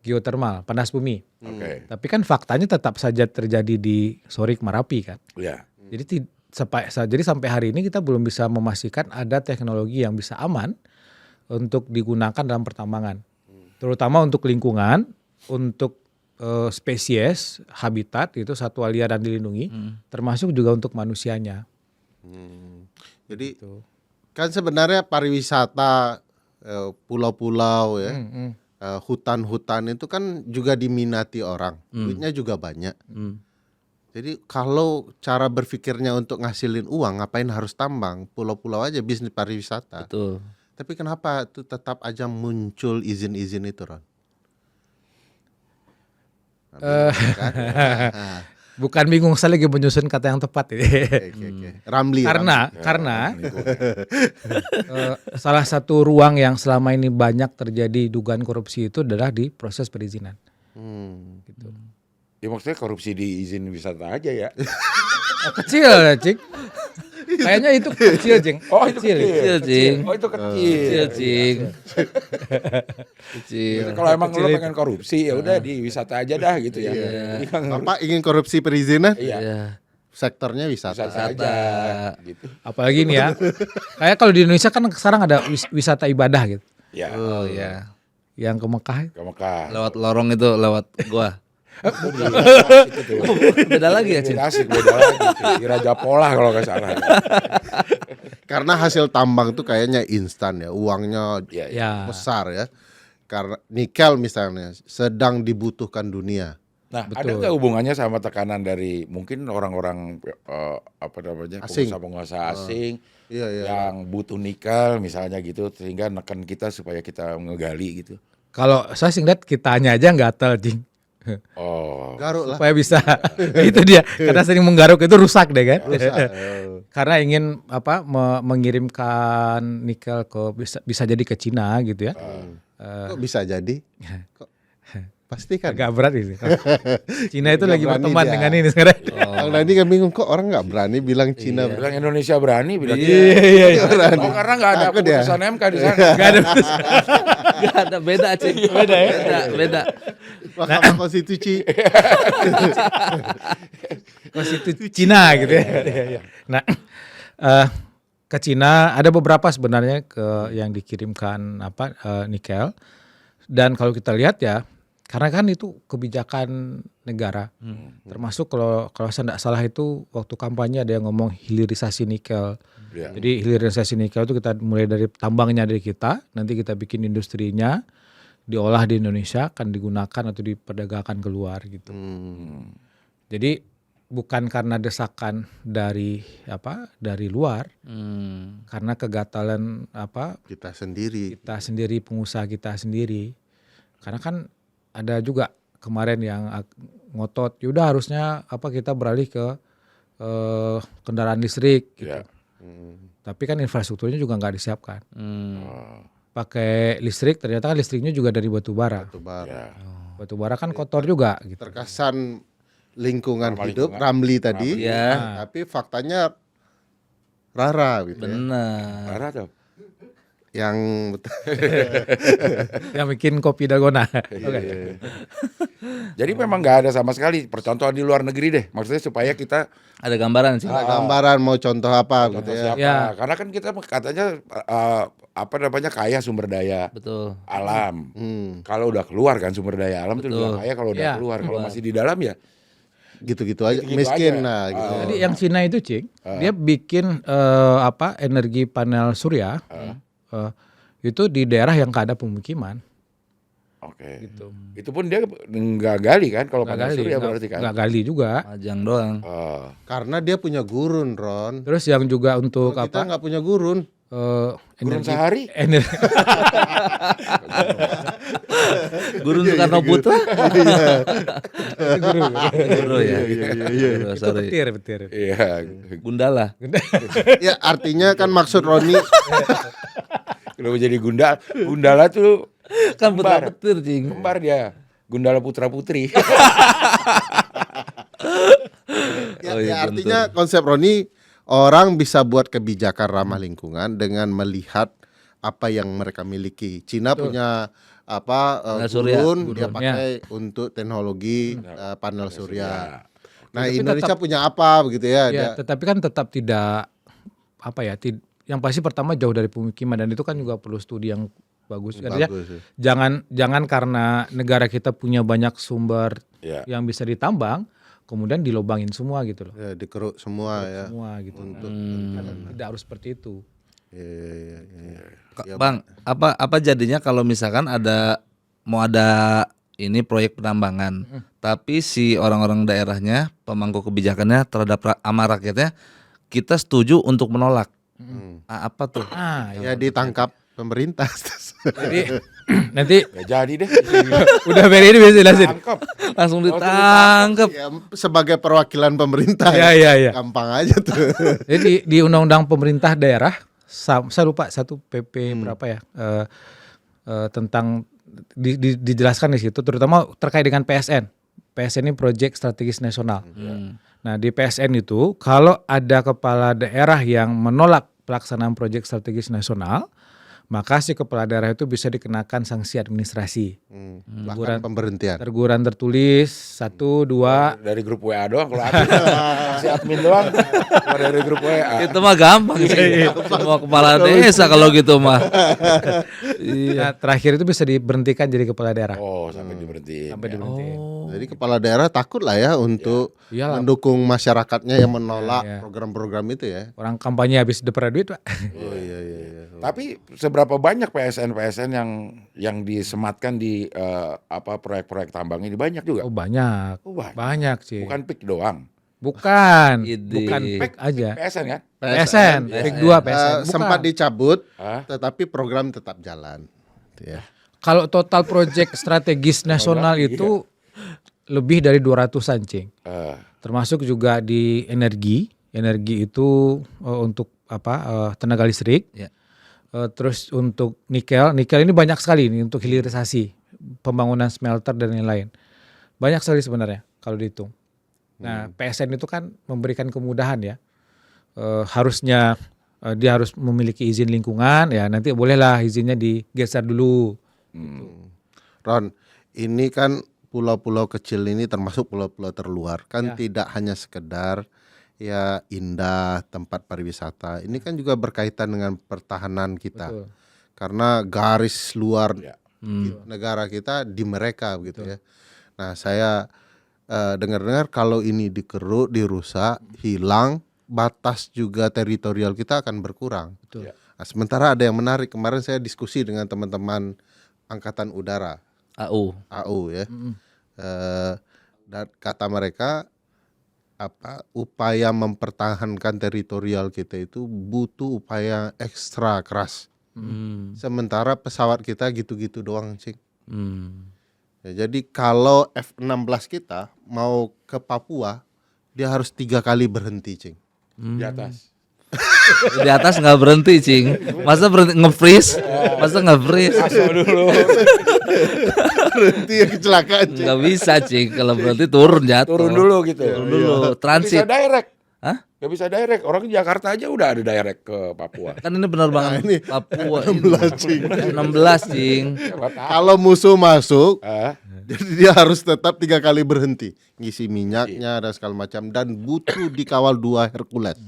geotermal, panas bumi. Oke. Tapi kan faktanya tetap saja terjadi di Sorik Marapi kan. Ya. Jadi sampai hari ini kita belum bisa memastikan ada teknologi yang bisa aman untuk digunakan dalam pertambangan. Terutama untuk lingkungan, untuk spesies, habitat itu satwa liar dan dilindungi, termasuk juga untuk manusianya. Jadi kan sebenarnya pariwisata, pulau-pulau ya, hutan-hutan itu kan juga diminati orang, duitnya juga banyak. Jadi kalau cara berpikirnya untuk ngasilin uang, ngapain harus tambang? Pulau-pulau aja bisnis pariwisata. Betul. Tapi kenapa itu tetap aja muncul izin-izin itu, Ron? Kan? Nah, Bukan bingung, saya lagi menyusun kata yang tepat ini. oke. Ramli. Karena salah satu ruang yang selama ini banyak terjadi dugaan korupsi itu adalah di proses perizinan. Gitu. Ya maksudnya korupsi di izin wisata aja ya. Kecil ya, Cik. Kayaknya itu kecil, Cing. Oh itu kecil. Kecil, Cing. Oh itu kecil. Kecil, Cing. Kecil. Kalau emang lo pengen korupsi ya udah di wisata aja dah gitu ya. Jadi kan Bapak ingin korupsi perizinan? iya. Iya. Sektornya wisata. Wisata aja gitu. Apalagi nih ya. Kayak kalau di Indonesia kan sekarang ada wisata ibadah gitu. Ya. Oh iya. Yang ke Mekah. Ke Mekah. Lewat lorong itu, lewat gua. Itu Beda lagi ya, Cing. asik beda lagi. Di Raja Polah kalau nggak salah. Karena hasil tambang tuh kayaknya instan ya, uangnya Iya. Ya. besar ya. Karena nikel misalnya sedang dibutuhkan dunia. Nah, Betul. ada nggak hubungannya sama tekanan dari mungkin orang-orang apa namanya Asing. pengusaha asing Iya, iya. yang butuh nikel misalnya gitu sehingga neken kita supaya kita ngegali gitu. Kalau saya sih lihat kitanya aja gatel, Cing. Oh, Garuk lah. Supaya bisa. Itu dia. Karena sering menggaruk itu rusak deh kan. Karena ingin mengirimkan nikel ke bisa jadi ke Cina gitu ya. Kok bisa jadi? Kok pasti kan. Agak berat ini. Cina itu Nggak lagi berani berteman dia. dengan ini sekarang. Kang Nadi kan bingung kok orang nggak berani bilang Cina. bilang Indonesia berani bilang Iya. Oh, karena nggak ada Takut ya? keputusan MK di sana. Gak ada. Gak ada, beda, Cing. Beda ya? Beda. Mahkamah Konstitusi. Konstitusi Cina gitu ya. Iya. Nah, ke Cina ada beberapa sebenarnya yang dikirimkan nikel. Dan kalau kita lihat ya, karena kan itu kebijakan negara. Termasuk kalau saya tidak salah itu waktu kampanye ada yang ngomong hilirisasi nikel. Iya. Jadi hilirisasi nikel itu kita mulai dari tambangnya dari kita, nanti kita bikin industrinya, diolah di Indonesia, akan digunakan atau diperdagangkan keluar gitu. Jadi bukan karena desakan dari luar, karena kegatalan Kita sendiri. kita sendiri, pengusaha kita sendiri. Karena kan ada juga kemarin yang ngotot, yaudah harusnya kita beralih ke kendaraan listrik gitu. Ya. Tapi kan infrastrukturnya juga nggak disiapkan. Pakai listrik, ternyata kan listriknya juga dari batu bara. Ya. Batu bara kan kotor juga gitu. Terkesan lingkungan Ramah hidup, lingkungan. Ramli tadi. Iya. Tapi faktanya Rara gitu ya. Benar. Parah tuh. Yang Yang bikin kopi dalgona. Oke. Jadi memang nggak ada sama sekali percontohan di luar negeri deh. Maksudnya supaya kita Ada gambaran sih. ada gambaran mau contoh apa gitu contoh ya. siapa. Ya. Karena kan kita katanya kaya sumber daya Betul. alam. Kalau udah keluar kan sumber daya alam itu Betul. udah kaya kalau udah Ya. keluar. Kalau masih di dalam ya Gitu-gitu aja. Gitu-gitu Miskin aja. nah gitu. Jadi yang Cina itu, Cing, dia bikin energi panel surya itu di daerah yang nggak ada pemukiman. Oke. gitu. Itu pun dia nggak gali kan kalau Nggak panel gali, surya berarti kan. nggak gali juga. Majang doang. Oh. Karena dia punya gurun, Ron. Terus yang juga untuk Kalau kita apa? nggak punya gurun. Gurun sehari? Energi. Guru Soekarno Putra. Guru ya. Guru, sorry. Petir. Iya. Gundala. Ya artinya kan maksud Roni Kenapa jadi Gundala tuh Kan putra kembar. petir, Cing. Kembar dia. Gundala putra putri. Oh, iya, artinya konsep Roni orang bisa buat kebijakan ramah lingkungan dengan melihat apa yang mereka miliki. Cina punya Panel surya. gurun dia pakai untuk teknologi panel surya. Nah, Indonesia punya apa begitu ya? Ya, tetapi kan tetap tidak apa ya? Yang pasti pertama jauh dari pemukiman dan itu kan juga perlu studi yang bagus. Artinya Bagus, ya. jangan karena negara kita punya banyak sumber Ya. yang bisa ditambang, kemudian dilobangin semua gitu loh. Ya, dikeruk semua ya. Semua gitu. Untuk Tidak harus seperti itu. ya. Bang, apa jadinya kalau misalkan mau ada ini proyek penambangan, tapi si orang-orang daerahnya, pemangku kebijakannya terhadap sama rakyatnya, kita setuju untuk menolak. Apa tuh? Ya ditangkap pemerintah. Jadi nanti Ya jadi deh. udah Ferry ini bisa jelasin. Tangkap. Langsung ditangkap. Ya, sebagai perwakilan pemerintah. Iya. Gampang aja tuh. Jadi di undang-undang pemerintah daerah, saya lupa satu PP berapa ya tentang dijelaskan di situ, terutama terkait dengan PSN. PSN ini Proyek Strategis Nasional. Nah di PSN itu kalau ada kepala daerah yang menolak pelaksanaan proyek strategis nasional, maka si kepala daerah itu bisa dikenakan sanksi administrasi. Bahkan pemberhentian. Teguran tertulis 1, 2. Dari grup WA doang kalau admin. Si admin doang. Kalau dari grup WA. Itu mah gampang sih. Semua kepala desa kalau gitu mah. Nah, terakhir itu bisa diberhentikan jadi kepala daerah. Oh, sampai diberhentiin. Sampai ya. diberhentiin. Jadi kepala daerah takut lah ya untuk Iyalah. mendukung masyarakatnya yang menolak Iya. program-program itu ya. Orang kampanye habis dapat duit, Pak. Oh iya. Tapi seberapa banyak PSN yang disematkan di proyek-proyek tambang ini banyak juga. Oh, banyak. Oh, banyak. Banyak sih. Bukan PIK doang. Bukan Ide. PIK aja. PSN kan? PSN, PIK 2 PSN. Bukan. Sempat dicabut, Hah? tetapi program tetap jalan. Ya. Kalau total proyek strategis nasional itu lebih dari 200-an, Cing. Termasuk juga di energi. Energi itu untuk tenaga listrik. Ya. Terus untuk nikel ini banyak sekali ini untuk hilirisasi, pembangunan smelter dan lain-lain. Banyak sekali sebenarnya kalau dihitung. Nah, PSN itu kan memberikan kemudahan ya. Harusnya dia harus memiliki izin lingkungan ya, nanti bolehlah izinnya digeser dulu. Ron, ini kan pulau-pulau kecil ini termasuk pulau-pulau terluar kan tidak hanya sekedar ya indah tempat pariwisata. Ini kan juga berkaitan dengan pertahanan kita. Betul. Karena garis luar Ya. negara kita di mereka gitu ya. Nah, saya dengar-dengar kalau ini dikeruk, dirusak, hilang, batas juga teritorial kita akan berkurang. Betul. Ya. Nah, sementara ada yang menarik, kemarin saya diskusi dengan teman-teman Angkatan Udara AU ya. Dan kata mereka upaya mempertahankan teritorial kita itu butuh upaya ekstra keras. Sementara pesawat kita gitu-gitu doang, Cing. Ya, jadi kalau F-16 kita mau ke Papua, dia harus 3 kali berhenti, Cing. Di atas. Di atas nggak berhenti, Cing. Masa berhenti nge-freeze? Masa nggak freeze? dulu. Berhenti ya kecelakaan, Cing. Nggak bisa, Cing. Kalau berhenti turun jatuh. Turun dulu gitu. Turun dulu. Gak bisa Transit. direct. Hah? Gak bisa direct. Orang di Jakarta aja udah ada direct ke Papua. Kan ini penerbangan ini Papua. 16, Cing. 16, Cing. Kalau musuh masuk, Ah, jadi dia harus tetap 3 kali berhenti, ngisi minyaknya dan segala macam, dan butuh dikawal 2 Hercules,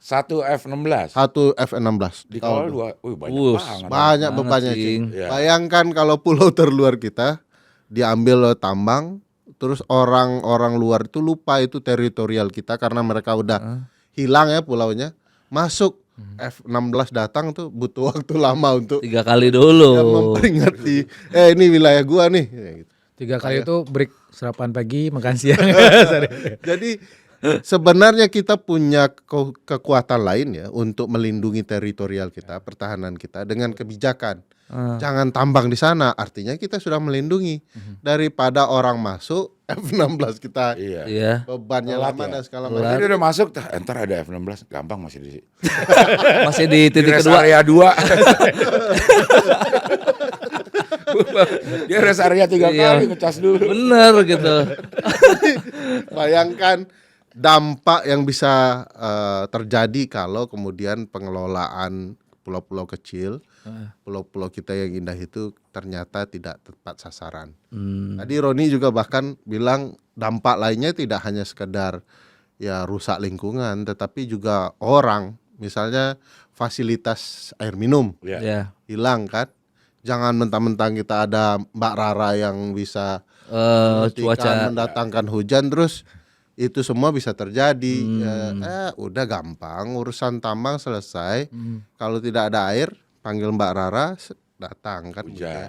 satu F-16. 1 F-16 Dikawal 2. Wih, banyak Wuss, banget. banyak Banget, bebannya, Cing. Cing. Iya. Bayangkan kalau pulau terluar kita diambil oleh tambang, terus orang-orang luar itu lupa itu teritorial kita karena mereka udah hilang ya pulaunya, masuk F-16 datang tuh butuh waktu lama untuk 3 kali dulu. ya, memperingati ini wilayah gua nih. Ya, gitu. 3 kali itu break sarapan pagi, makan siang. Jadi sebenarnya kita punya kekuatan lain ya untuk melindungi teritorial kita, pertahanan kita dengan kebijakan. Jangan tambang di sana, artinya kita sudah melindungi daripada orang masuk F-16 kita Iya. Iya. bebannya Telat lama ya? dan segala Nanti macam. dia udah masuk, entar ada F-16, gampang masih di Masih di di titik rest kedua. area 2. Dia rest area 3 Iya. kali ngecas dulu. Bener gitu. Bayangkan dampak yang bisa terjadi kalau kemudian pengelolaan pulau-pulau kecil, pulau-pulau kita yang indah itu ternyata tidak tepat sasaran. Tadi Roni juga bahkan bilang dampak lainnya tidak hanya sekedar ya rusak lingkungan, tetapi juga orang, misalnya fasilitas air minum Ya. Ya. hilang kan. Jangan mentang-mentang kita ada Mbak Rara yang bisa Cuaca. mendatangkan hujan terus itu semua bisa terjadi. Udah gampang urusan tambang selesai. Kalau tidak ada air, panggil Mbak Rara datang kan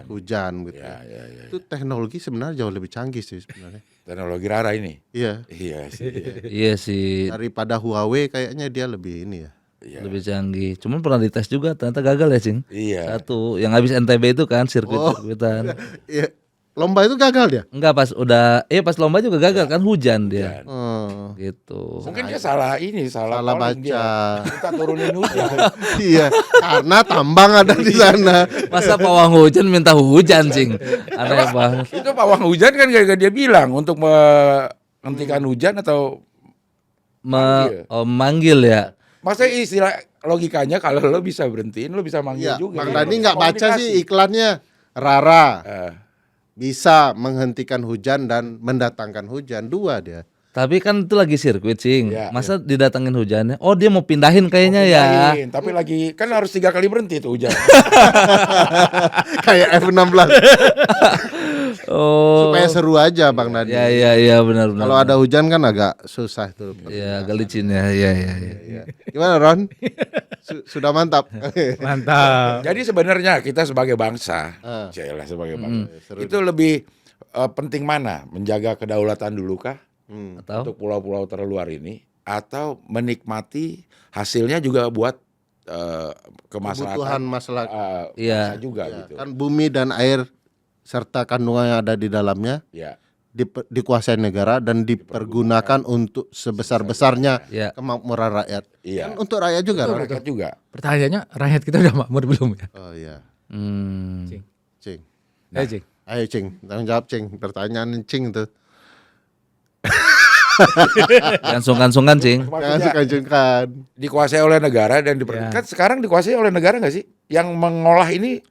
hujan gitu. Ya, ya, ya. Itu teknologi sebenarnya jauh lebih canggih sih sebenarnya. Teknologi Rara ini. Iya, Iya sih. Iya. Iya sih, daripada Huawei kayaknya dia lebih ini ya. Iya. lebih canggih. Cuman pernah dites juga ternyata gagal ya, Cing. Iya. Satu, yang habis NTB itu kan sirkuit-sirkuitan. Iya, lomba itu gagal dia. Enggak pas udah pas lomba juga gagal kan hujan dia. Oh, Gitu. Mungkin dia salah ini, salah salah calling baca. dia. Kita turunin hujan. Iya, karena tambang ada di sana. Masa pawang hujan minta hujan, Cing. Aneh banget. Itu pawang hujan kan gara-gara dia bilang untuk menghentikan hujan atau Manggil ya. maksudnya istilah logikanya kalau lo bisa berhentiin, lo bisa manggil Iya, juga. Bang Ya, Dani nggak baca komunikasi. sih iklannya. Rara Eh, bisa menghentikan hujan dan mendatangkan hujan, dua dia. Tapi kan itu lagi sirkuit, Cing. Iya, Masa didatengin hujannya? Oh, dia mau pindahin kayaknya ya. pindahin. Tapi lagi kan harus 3 kali berhenti tuh hujan. Kayak F-16 Oh. supaya seru aja Bang Dani. Ya benar. Kalau ada hujan kan agak susah tuh. Ya agak licin ya. Iya. Iya. Gimana Ron? Sudah mantap. Mantap. Jadi sebenarnya kita sebagai bangsa, Cielah sebagai bangsa, itu lebih penting mana? Menjaga kedaulatan dulu kah? Atau Untuk pulau-pulau terluar ini, atau menikmati hasilnya juga buat kemaslahatan Kebutuhan masalah Iya. bangsa juga gitu. kan bumi dan air serta kandungan yang ada di dalamnya Ya. dikuasai negara dan dipergunakan untuk sebesar-besarnya ya. kemakmuran rakyat. Iya. Kan untuk rakyat juga. Itu Ron? rakyat juga. Pertanyaannya rakyat kita udah makmur belum ya? Oh iya. Hmm. Cing. Cing. Ayo Cing, tanggung jawab Cing. Pertanyaan Cing tuh. Jangan sungkan-sungkan, Cing. Jangan Maksudnya sungkan-sungkan. dikuasai oleh negara dan kan sekarang dikuasai oleh negara nggak sih? Yang mengolah ini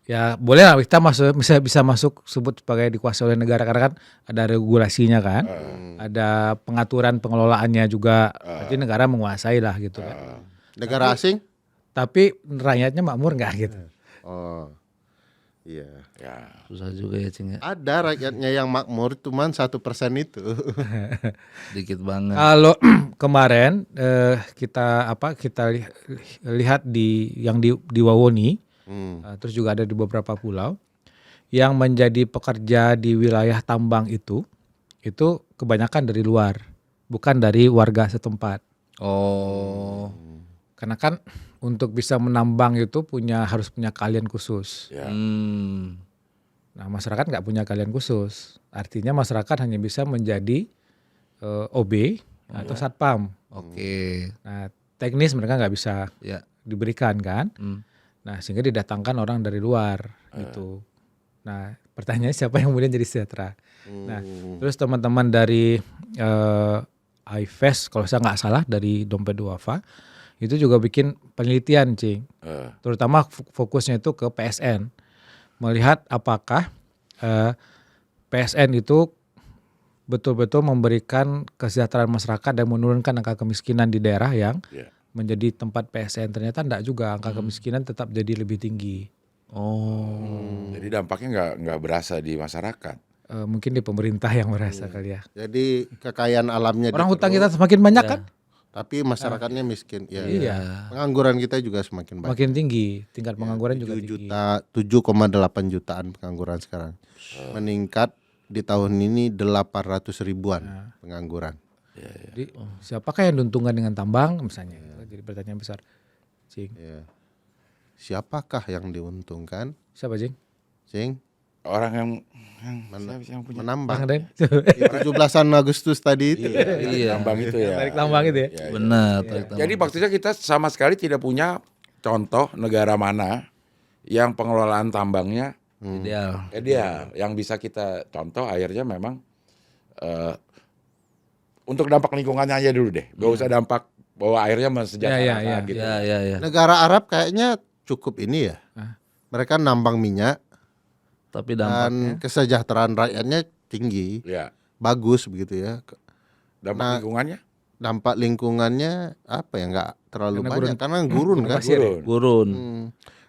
Ya boleh lah kita masuk bisa masuk sebut sebagai dikuasai oleh negara karena kan ada regulasinya kan, ada pengaturan pengelolaannya juga, berarti negara menguasai lah gitu kan. Negara asing? Tapi rakyatnya makmur nggak gitu? Oh. Iya. ya Susah juga ya, Cing ya. Ada rakyatnya yang makmur, cuman 1% itu. Dikit banget. Kalau kemarin kita lihat yang di Wawoni, terus juga ada di beberapa pulau yang menjadi pekerja di wilayah tambang itu kebanyakan dari luar, bukan dari warga setempat. Oh. Karena kan untuk bisa menambang itu harus punya keahlian khusus. ya. Nah masyarakat nggak punya keahlian khusus, artinya masyarakat hanya bisa menjadi OB atau satpam. Oke. Nah teknis mereka nggak bisa Ya. diberikan kan. Nah sehingga didatangkan orang dari luar gitu. Nah pertanyaannya siapa yang kemudian jadi sejahtera? Nah terus teman-teman dari IFES kalau saya nggak salah dari Dompet Duafa itu juga bikin penelitian, Cing. Terutama fokusnya itu ke PSN. Melihat apakah PSN itu betul-betul memberikan kesejahteraan masyarakat dan menurunkan angka kemiskinan di daerah yang menjadi tempat PSN. Ternyata enggak juga, angka kemiskinan tetap jadi lebih tinggi. Oh. Jadi dampaknya nggak berasa di masyarakat. Mungkin di pemerintah yang merasa kali ya. Jadi kekayaan alamnya Orang hutan kita semakin banyak kan? Tapi masyarakatnya miskin. Ya. Iya. Pengangguran kita juga semakin banyak. Makin tinggi, tingkat pengangguran juga 7 tinggi. juta, 7,8 jutaan pengangguran sekarang. Meningkat di tahun ini 800 ribuan pengangguran. Jadi siapakah yang diuntungkan dengan tambang misalnya? Jadi pertanyaan besar. Cing. Ya. Siapakah yang diuntungkan? Siapa, Cing? Cing, Orang yang yang punya menambang. Bang Den. Di 17 Agustus tadi itu. Iya. tambang itu ya. Tarik tambang itu ya. Benar. tarik tambang. Jadi maksudnya kita sama sekali tidak punya contoh negara mana yang pengelolaan tambangnya Ideal. ideal. Yang bisa kita contoh akhirnya memang untuk dampak lingkungannya aja dulu deh. Gak usah dampak bahwa airnya mensejahterakan Iya, gitu. Ya. Negara Arab kayaknya cukup ini ya. Mereka nambang minyak Tapi dan dampaknya kesejahteraan rakyatnya tinggi, Ya. bagus begitu ya. Dampak Nah, lingkungannya Dampak lingkungannya apa ya, nggak terlalu Karena banyak gurun. karena gurun kan. Pasir ya? gurun.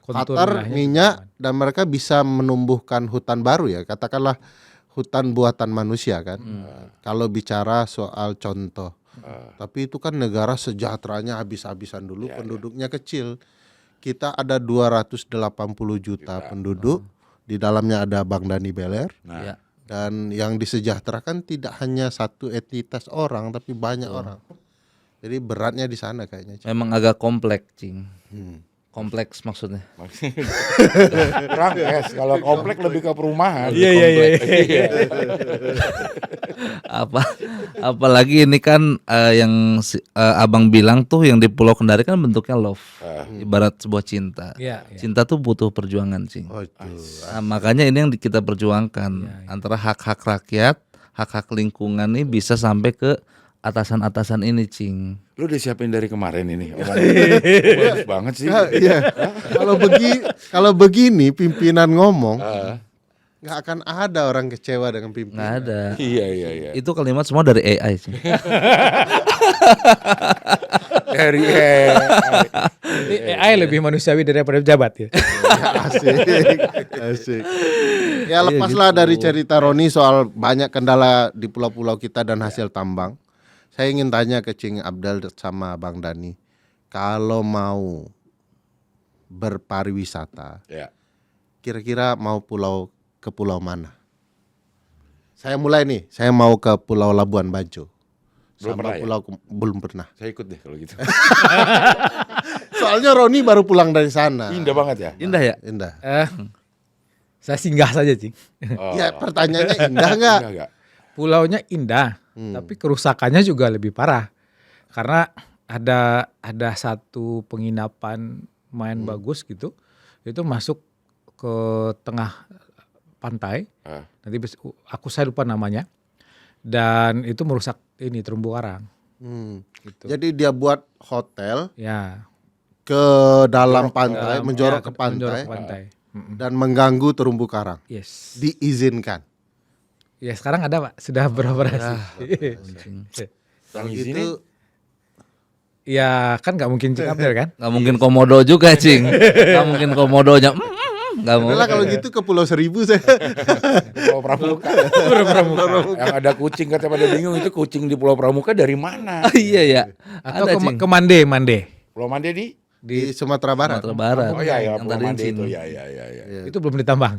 Kontur Qatar wilayahnya minyak dan mereka bisa menumbuhkan hutan baru ya, katakanlah hutan buatan manusia kan. Kalau bicara soal contoh. Tapi itu kan negara sejahteranya habis-habisan dulu, penduduknya kecil. Kita ada 280 juta penduduk, di dalamnya ada Bang Dani Beler. Nah, Ya. Dan yang disejahterakan tidak hanya satu entitas orang, tapi banyak orang. Jadi beratnya di sana kayaknya. Memang agak kompleks, Cing. Kompleks maksudnya. kurang es. Kalau komplek lebih ke perumahan. Kompleks. Apalagi ini kan yang Abang bilang tuh yang di Pulau Kendari kan bentuknya love. Ibarat sebuah cinta. Iya, iya. Cinta tuh butuh perjuangan, Cing. Oh, itu. Nah, makanya ini yang kita perjuangkan antara hak-hak rakyat, hak-hak lingkungan nih bisa sampai ke atasan-atasan ini, Cing. Lu udah siapin dari kemarin ini. Bagus banget sih. Iya. Kalau begini pimpinan ngomong, nggak akan ada orang kecewa dengan Nggak pimpinan. ada. Iya. Itu kalimat semua dari AI, Cing. Dari Jadi AI lebih manusiawi daripada pejabat ya. Asik. Ya lepaslah dari cerita Roni soal banyak kendala di pulau-pulau kita dan hasil tambang. Saya ingin tanya ke Cing Abdal sama Bang Dani, kalau mau berpariwisata, Ya. kira-kira mau ke pulau mana? Saya mulai nih, saya mau ke Pulau Labuan Bajo. Belum Sama pernah ya? belum pernah. Saya ikut deh kalau gitu. Soalnya Roni baru pulang dari sana. Indah banget ya. Indah ya? Indah. Saya singgah saja, Cing. Oh. Ya pertanyaannya indah nggak? Indah nggak? Pulaunya indah, tapi kerusakannya juga lebih parah. Karena ada satu penginapan main bagus gitu, itu masuk ke tengah pantai. Nanti saya lupa namanya. Dan itu merusak ini terumbu karang. Gitu. Jadi dia buat hotel Ya. ke dalam pantai, menjorok ke menjorok pantai, ke pantai. dan mengganggu terumbu karang. Yes. Diizinkan. Ya sekarang ada, Pak, sudah beroperasi. Yang Kalau di sini gitu Ya kan nggak mungkin Cing Abdel kan? Nggak mungkin komodo juga, Cing. Nggak mungkin komodonya. Nggak mau. adalah kalau gitu ke Pulau Seribu saya. Pulau Pramuka. Yang ada kucing katanya pada bingung itu kucing di Pulau Pramuka dari mana? Iya ya. Atau Ada, ke, Cing. ke Mande. Pulau Mande Di Sumatera Barat. Sumatera Barat. Oh iya Yang Pulau tadi Mande Cing. itu ya. Itu belum ditambang.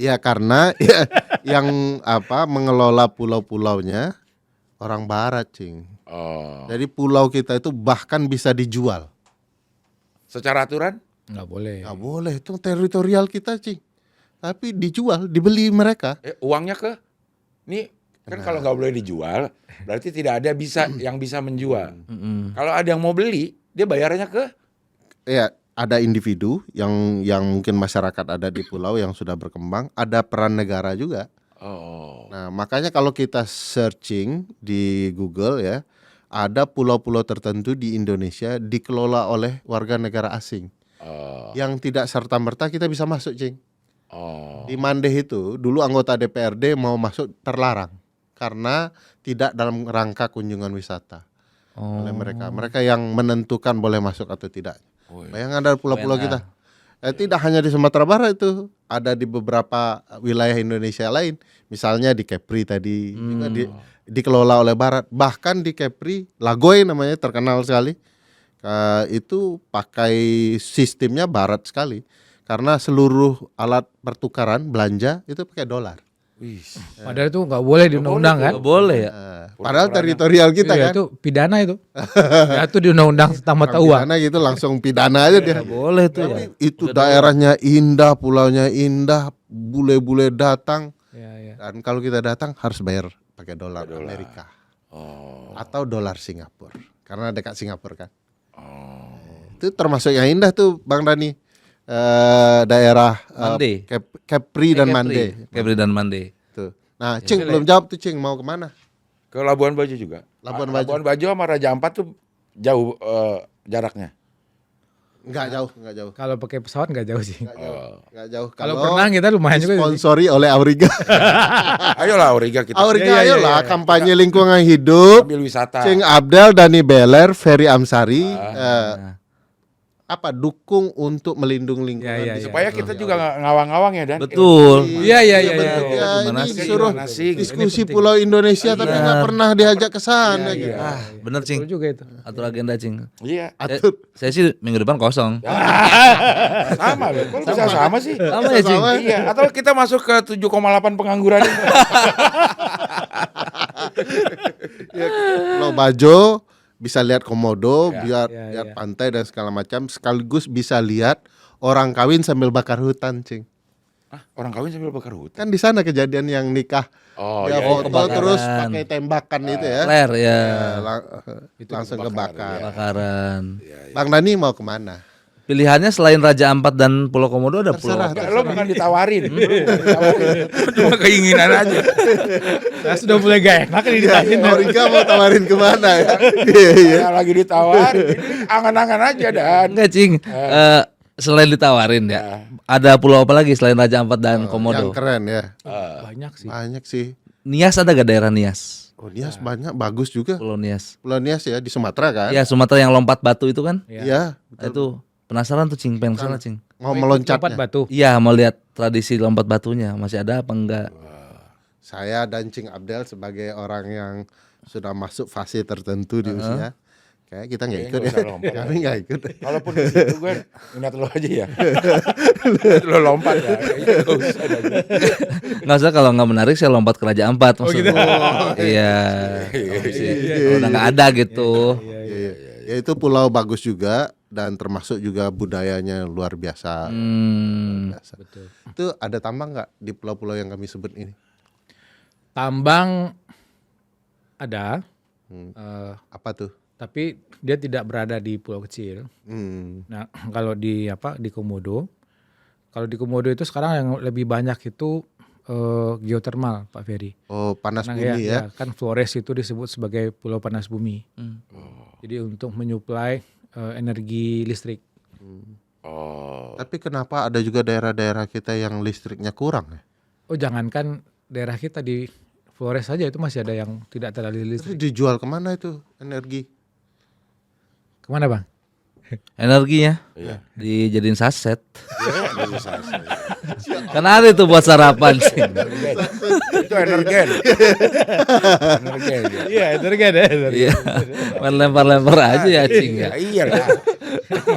Ya karena yang mengelola pulau-pulaunya orang Barat, Cing. Oh. Jadi pulau kita itu bahkan bisa dijual. Secara aturan? Nggak boleh. Nggak boleh, itu teritorial kita, Cing. Tapi dijual, dibeli mereka. Uangnya ke? Nih kan kalau nggak boleh dijual, berarti tidak ada yang bisa menjual. Kalau ada yang mau beli, dia bayarnya ke? Ya, ada individu yang mungkin masyarakat ada di pulau yang sudah berkembang, ada peran negara juga. Oh. Nah, makanya kalau kita searching di Google ya, ada pulau-pulau tertentu di Indonesia dikelola oleh warga negara asing. Yang tidak serta-merta kita bisa masuk, Cing. Oh. Di Mandeh itu dulu anggota DPRD mau masuk terlarang karena tidak dalam rangka kunjungan wisata oleh mereka. Mereka yang menentukan boleh masuk atau tidak. Bayangkan ada pulau-pulau kita. Tidak hanya di Sumatera Barat itu, ada di beberapa wilayah Indonesia lain. Misalnya di Kepri tadi juga dikelola oleh Barat. Bahkan di Kepri, Lagoy namanya terkenal sekali. Itu pakai sistemnya Barat sekali. Karena seluruh alat pertukaran belanja itu pakai dolar. Padahal itu nggak boleh di undang-undang kan? Nggak boleh ya. Padahal teritorial kita Iya, kan. itu pidana itu. Ya, itu di undang-undang tentang mata uang. Pidana gitu langsung pidana aja dia. Nggak boleh tuh ya. Itu daerahnya indah, pulaunya indah, bule-bule datang. Ya. Dan kalau kita datang harus bayar pakai dolar Amerika. Atau dolar Singapura. Karena dekat Singapura kan. Itu termasuk yang indah tuh Bang Dani. Daerah Mande. Kepri dan Mande. Kepri dan Mande. Tuh. Nah, Cing belum jawab tuh Cing, mau kemana? Ke Labuan Bajo juga. Labuan Bajo. Labuan Bajo sama Raja Ampat tuh jauh jaraknya. Enggak jauh. Kalau pakai pesawat nggak jauh sih. Enggak jauh. Kalau berenang kita lumayan juga. Sponsori oleh Auriga. Ayolah Auriga kita Auriga ayolah kampanye lingkungan hidup. ambil wisata. Cing Abdel, Dani Beler, Ferry Amsari dukung untuk melindungi lingkungan. Ya, ya, Supaya kita juga nggak ngawang-ngawang ya Dan. Betul. Iya. Ini Gimana sih? disuruh Gimana sih? diskusi Pulau Indonesia tapi nggak pernah diajak ke sana gitu. Bener Cing. Betul juga itu. Atur agenda Cing. Iya. Saya sih minggu depan kosong. Sama loh. Kok bisa sama sih? Sama ya Cing. Iya. Atau kita masuk ke 7,8 pengangguran. Pulau Bajo bisa lihat komodo, Ya. lihat pantai dan segala macam, sekaligus bisa lihat orang kawin sambil bakar hutan, Cing. Orang kawin sambil bakar hutan. Kan di sana kejadian yang nikah, Oh dia iya. foto kebakaran. terus pakai tembakan itu ya. Flare ya. Langsung kebakar. Kebakaran. Bang Dani mau kemana? Pilihannya selain Raja Ampat dan Pulau Komodo ada pulau. Terserah. Lo bukan ditawarin. Cuma keinginan aja. Saya sudah mulai gak enak nih ditanyain. Auriga mau tawarin kemana ya? Iya. Ya, lagi ditawarin. Ini angan-angan aja Dan. Enggak Cing. Selain ditawarin ya. Ada pulau apa lagi selain Raja Ampat dan Komodo? Yang keren ya. Banyak sih. Banyak sih. Nias ada gak daerah Nias? Oh, Nias banyak, bagus juga. Pulau Nias. Pulau Nias ya di Sumatera kan? Ya Sumatera yang lompat batu itu kan? Iya. Nah, itu penasaran tuh Cing, pengen kesana Cing. Mau Lompat meloncatnya. batu. Iya mau lihat tradisi lompat batunya masih ada apa enggak? Saya dan Cing Abdel sebagai orang yang sudah masuk fase tertentu di usia, kayak kita nggak ikut Kayaknya ya. nggak usah lompat. Kami nggak ikut. Kalaupun di situ gue minat lo aja ya. Lo lompat ya. Kayaknya nggak usah dah. Nggak usah kalau nggak menarik saya lompat ke Raja Ampat maksudnya. Iya. Kalau udah nggak ada gitu. Iya. Ya itu pulau bagus juga dan termasuk juga budayanya luar biasa. Biasa. Betul. Itu ada tambang nggak di pulau-pulau yang kami sebut ini? Tambang ada, Apa tuh? tapi dia tidak berada di pulau kecil. Nah, kalau di Komodo, kalau di Komodo itu sekarang yang lebih banyak itu geotermal, Pak Ferry. Oh, panas Nah, bumi ya. kan Flores itu disebut sebagai pulau panas bumi. Jadi untuk menyuplai energi listrik. Oh. Tapi kenapa ada juga daerah-daerah kita yang listriknya kurang ya? Oh, jangankan daerah kita di Flores saja itu masih ada yang tidak teraliri Terus listrik. dijual kemana itu energi? Kemana Bang? Energinya Iya. dijadiin saset. Iya, nggak bisa. Kan ada itu buat sarapan sih. Itu energen. Energen. Ya. Iya, energi ada. Iya. Main lempar-lempar aja ya Cing ya. Ya, iyalah.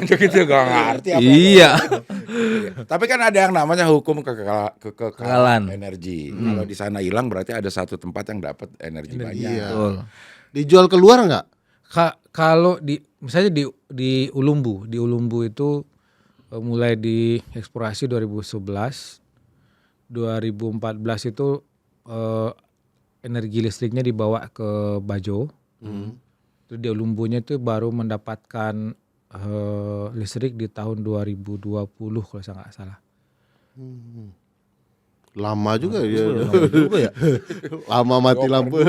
Gitu gak ngerti apa. Iya. Tapi kan ada yang namanya hukum kekekalan Kekekalan. energi. Kalau di sana hilang berarti ada satu tempat yang dapat energi banyak. Iya. Betul. Dijual keluar nggak? Kalau misalnya di Ulumbu itu mulai dieksplorasi 2011, 2014 itu energi listriknya dibawa ke Bajo. Terus di Ulumbunya itu baru mendapatkan listrik di tahun 2020 kalau saya nggak salah. Lama juga ya. Juga ya. Lama mati lampu.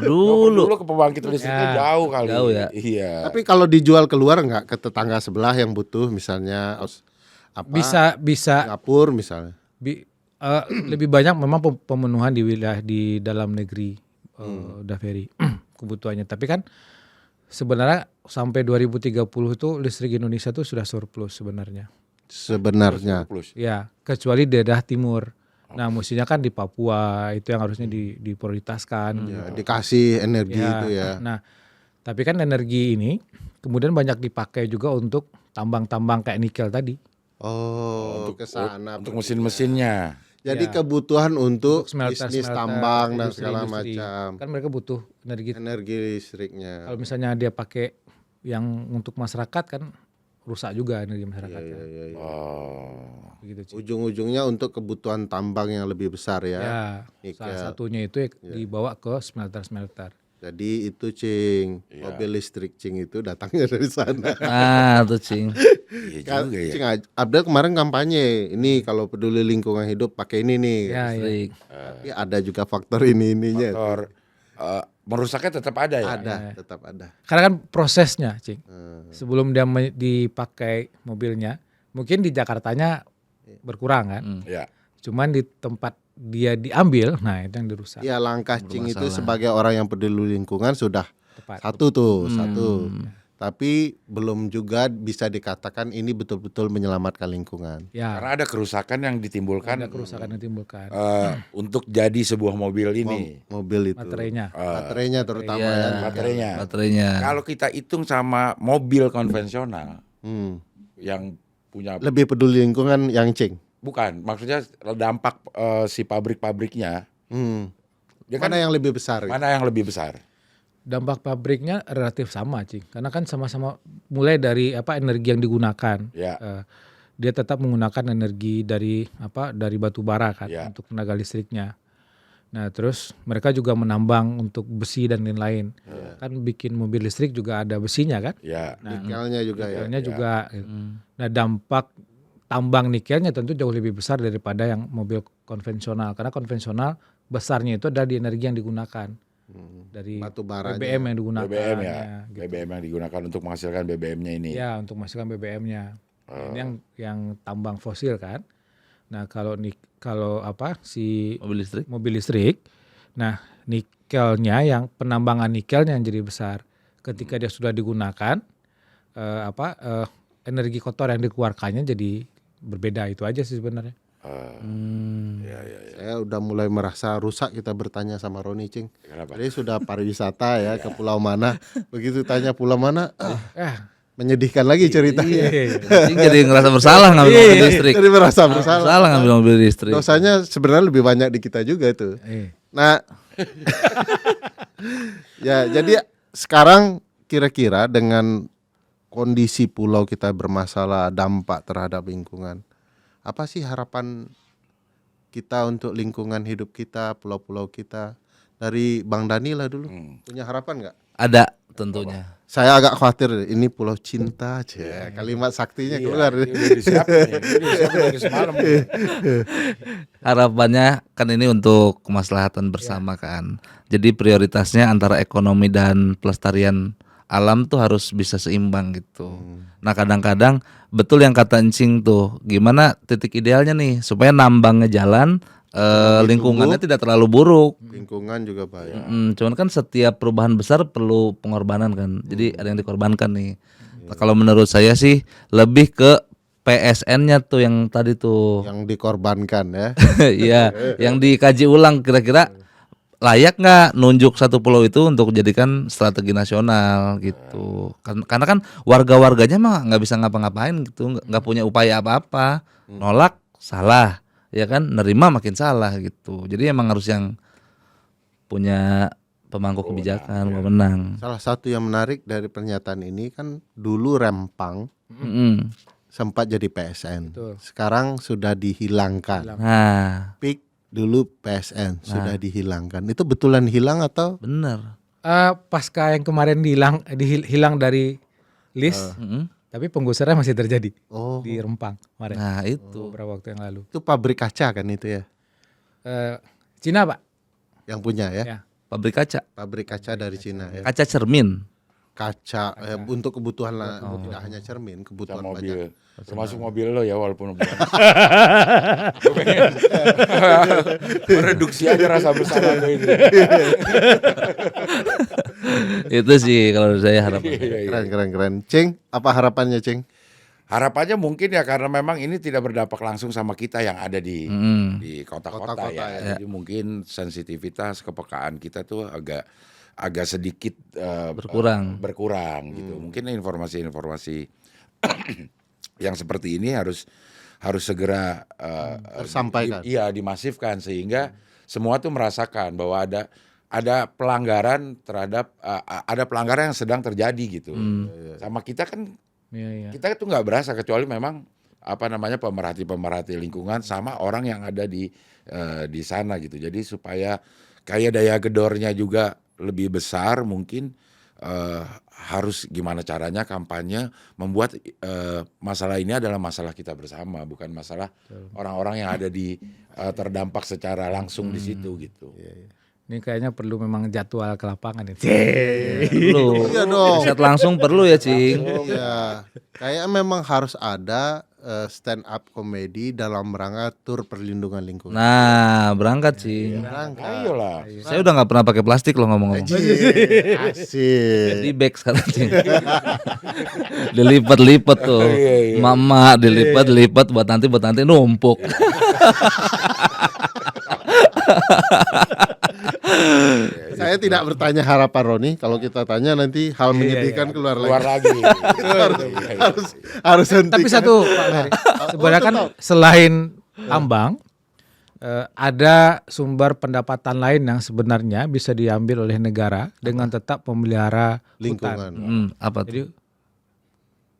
Dulu. Dulu ke pembangkit listriknya jauh kali. Jauh ya. Iya. Tapi kalau dijual keluar nggak ke tetangga sebelah yang butuh misalnya Bisa Singapura misalnya. lebih banyak memang pemenuhan di wilayah di dalam negeri Daveri kebutuhannya. Tapi kan sebenarnya sampai 2030 itu listrik Indonesia itu sudah surplus sebenarnya. sebenarnya. Plus. Ya, kecuali daerah timur. Nah, mestinya kan di Papua itu yang harusnya diprioritaskan. Ya, dikasih energi Ya, itu ya. Nah, tapi kan energi ini kemudian banyak dipakai juga untuk tambang-tambang kayak nikel tadi. Oh, ke sana. Untuk mesin-mesinnya. Jadi Ya. kebutuhan untuk Smelter, bisnis tambang dan industri, segala industri. macam. Kan mereka butuh energi. Energi listriknya. Kalau misalnya dia pakai yang untuk masyarakat kan rusak juga energi masyarakat. Iya, Kan. iya, iya. Oh. Begitu, Cing. Ujung-ujungnya untuk kebutuhan tambang yang lebih besar ya. Ya, Nikel. salah satunya itu dibawa ke smelter-smelter. Jadi itu Cing, mobil listrik Cing itu datangnya dari sana. Ah, tuh Cing. Iya juga ya. Cing, Abdel kemarin kampanye, ini kalau peduli lingkungan hidup pakai ini nih. Ya, ya. Listrik. Tapi ada juga faktor ininya. Faktor merusaknya tetap ada ya. Ada, tetap ada. Karena kan prosesnya, Cing. Sebelum dia dipakai mobilnya, mungkin di Jakartanya berkurang kan. Ya. Cuman di tempat dia diambil, nah itu yang dirusak. Ya langkah Cing itu sebagai orang yang peduli lingkungan sudah Tepat. satu. Tapi belum juga bisa dikatakan ini betul-betul menyelamatkan lingkungan. Ya, Karena ada kerusakan yang ditimbulkan ada kerusakan yang ditimbulkan. untuk jadi sebuah mobil ini. Mobil itu. Materinya. Baterainya terutama Iya. ya. Baterainya. Baterainya. Kalau kita hitung sama mobil konvensional yang punya Lebih peduli lingkungan yang Cing. bukan, maksudnya dampak si pabrik-pabriknya dia kan Mana yang lebih besar? mana yang lebih besar? Dampak pabriknya relatif sama, Cing. Karena kan sama-sama mulai dari energi yang digunakan. Ya. Dia tetap menggunakan energi dari batu bara kan Ya. untuk tenaga listriknya. Nah, terus mereka juga menambang untuk besi dan lain-lain. Kan bikin mobil listrik juga ada besinya kan? Ya. Nikelnya juga ya. Nikelnya juga. Gitu. Nah, dampak tambang nikelnya tentu jauh lebih besar daripada yang mobil konvensional. Karena konvensional besarnya itu ada di energi yang digunakan. Dari Batu baranya. BBM yang digunakan. BBM ya. gitu. BBM yang digunakan untuk menghasilkan BBM-nya ini. Ya, untuk menghasilkan BBM-nya. Ini yang tambang fosil kan. Nah, kalau si Mobil listrik. mobil listrik, nah nikelnya yang penambangan nikelnya yang jadi besar. Ketika dia sudah digunakan, energi kotor yang dikeluarkannya jadi berbeda, itu aja sih sebenarnya. Saya udah mulai merasa rusak kita bertanya sama Roni Cing. Kenapa? Jadi sudah pariwisata ya ke pulau mana. Begitu tanya pulau mana, menyedihkan lagi ceritanya. Cing jadi ngerasa bersalah ngambil mobil listrik. Jadi merasa bersalah. Salah ngambil mobil listrik. Dosanya sebenarnya lebih banyak di kita juga tuh. Nah, ya jadi sekarang kira-kira dengan kondisi pulau kita bermasalah, dampak terhadap lingkungan, apa sih harapan kita untuk lingkungan hidup kita, pulau-pulau kita? Dari Bang Dani lah dulu, punya harapan nggak? Ada tentunya. Saya agak khawatir ini pulau cinta aja, kalimat saktinya keluar. Udah disiapin nih. Udah disiapin dari semalam. Harapannya kan ini untuk kemaslahatan bersama kan. Jadi prioritasnya antara ekonomi dan pelestarian alam tuh harus bisa seimbang gitu. Nah kadang-kadang betul yang kata Encing tuh, gimana titik idealnya nih supaya nambangnya jalan, lingkungannya tidak terlalu buruk. Lingkungan juga baik. Cuman kan setiap perubahan besar perlu pengorbanan kan. Jadi ada yang dikorbankan nih. Nah, kalau menurut saya sih lebih ke PSN-nya tuh yang tadi tuh. Yang dikorbankan ya. Iya, yang dikaji ulang kira-kira layak nggak nunjuk satu pulau itu untuk jadikan strategi nasional gitu. Karena kan warga-warganya mah nggak bisa ngapa-ngapain gitu, nggak punya upaya apa-apa. Nolak salah, ya kan? Nerima makin salah gitu. Jadi emang harus yang punya pemangku kebijakan, pemenang. Salah satu yang menarik dari pernyataan ini kan dulu Rempang sempat jadi PSN. Sekarang sudah dihilangkan. Nah, PIK dulu PSN sudah dihilangkan. Itu betulan hilang atau? bener. Pasca yang kemarin hilang dari list, tapi penggusuran masih terjadi di Rempang kemarin. Nah itu. Beberapa waktu yang lalu. Itu pabrik kaca kan itu ya? Cina Pak. Yang punya ya? Ya. Pabrik kaca, Pabrik kaca dari Cina ya. kaca cermin. Kaca untuk kebutuhan lah, tidak hanya cermin, kebutuhan banyak. Mobil, termasuk mobil lo ya walaupun bukan. Mereduksi aja rasa bersalah lo ini. Itu sih kalau saya harapan. Keren. Cing, apa harapannya Cing? harapannya mungkin ya karena memang ini tidak berdampak langsung sama kita yang ada di kota-kota Kota-kota, ya. ya. Jadi mungkin sensitivitas kepekaan kita tuh agak sedikit berkurang gitu. Mungkin informasi-informasi yang seperti ini harus segera Tersampaikan. dimasifkan sehingga semua tuh merasakan bahwa ada pelanggaran terhadap ada pelanggaran yang sedang terjadi gitu. Sama kita kan Iya. kita tuh nggak berasa kecuali memang pemerhati lingkungan sama orang yang ada di sana gitu. Jadi supaya kayak daya gedornya juga lebih besar mungkin harus gimana caranya kampanye membuat masalah ini adalah masalah kita bersama, bukan masalah orang-orang yang ada di terdampak secara langsung di situ gitu. Ini kayaknya perlu memang jadwal ke lapangan ini. Perlu. Iya dong. Riset langsung perlu ya, Cing. Iya, kayak memang harus ada stand up komedi dalam rangka tur perlindungan lingkungan. Nah, berangkat, Cing. Ayolah. Saya udah nggak pernah pakai plastik loh ngomong-ngomong. Asik. Di bag sekarang, Cing. Dilipat-lipat tuh. Mama dilipat-lipat buat nanti numpuk. Saya tidak bertanya harapan Roni. Kalau kita tanya nanti hal menyedihkan keluar lagi. harus hentikan. Tapi satu Pak Ferry, sebenarnya kan selain tambang ada sumber pendapatan lain yang sebenarnya bisa diambil oleh negara dengan tetap memelihara lingkungan. hutan. Apa tuh? Jadi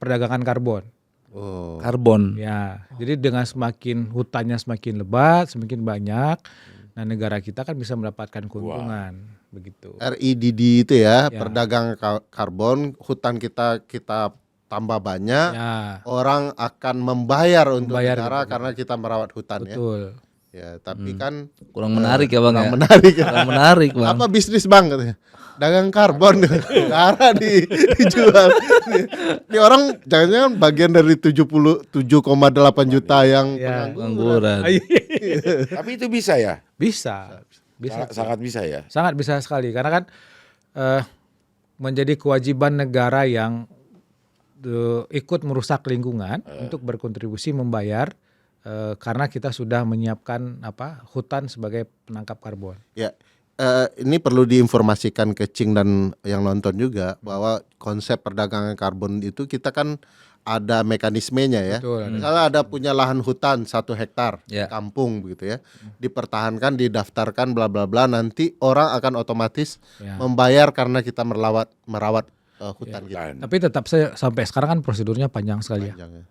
perdagangan karbon. Oh. Karbon. Ya, jadi dengan semakin hutannya semakin lebat, semakin banyak, nah negara kita kan bisa mendapatkan keuntungan, begitu. RIDD itu ya, Ya. perdagangan karbon, hutan kita tambah banyak, Ya, orang akan membayar untuk Membayar negara gitu. karena kita merawat hutan ya. betul. Ya, tapi kan Kurang menarik ya, Bang ya. kurang menarik. Kurang menarik, Bang. Apa bisnis Bang katanya? Dagang karbon negara dijual. Ini orang jangan-jangan bagian dari 77,8 juta yang Ya. Pengangguran. Tapi itu bisa ya? Bisa. Sangat bisa ya. Sangat bisa sekali karena kan menjadi kewajiban negara yang ikut merusak lingkungan untuk berkontribusi membayar karena kita sudah menyiapkan hutan sebagai penangkap karbon. Ya, ini perlu diinformasikan ke Cing dan yang nonton juga bahwa konsep perdagangan karbon itu kita kan ada mekanismenya ya. Betul, ada. Misalnya ada punya lahan hutan 1 hektar Ya. kampung begitu ya, dipertahankan, didaftarkan, bla bla bla. Nanti orang akan otomatis Ya. membayar karena kita merawat hutan kita. Kan. Tapi tetap sampai sekarang kan prosedurnya panjang sekali ya. Panjang ya.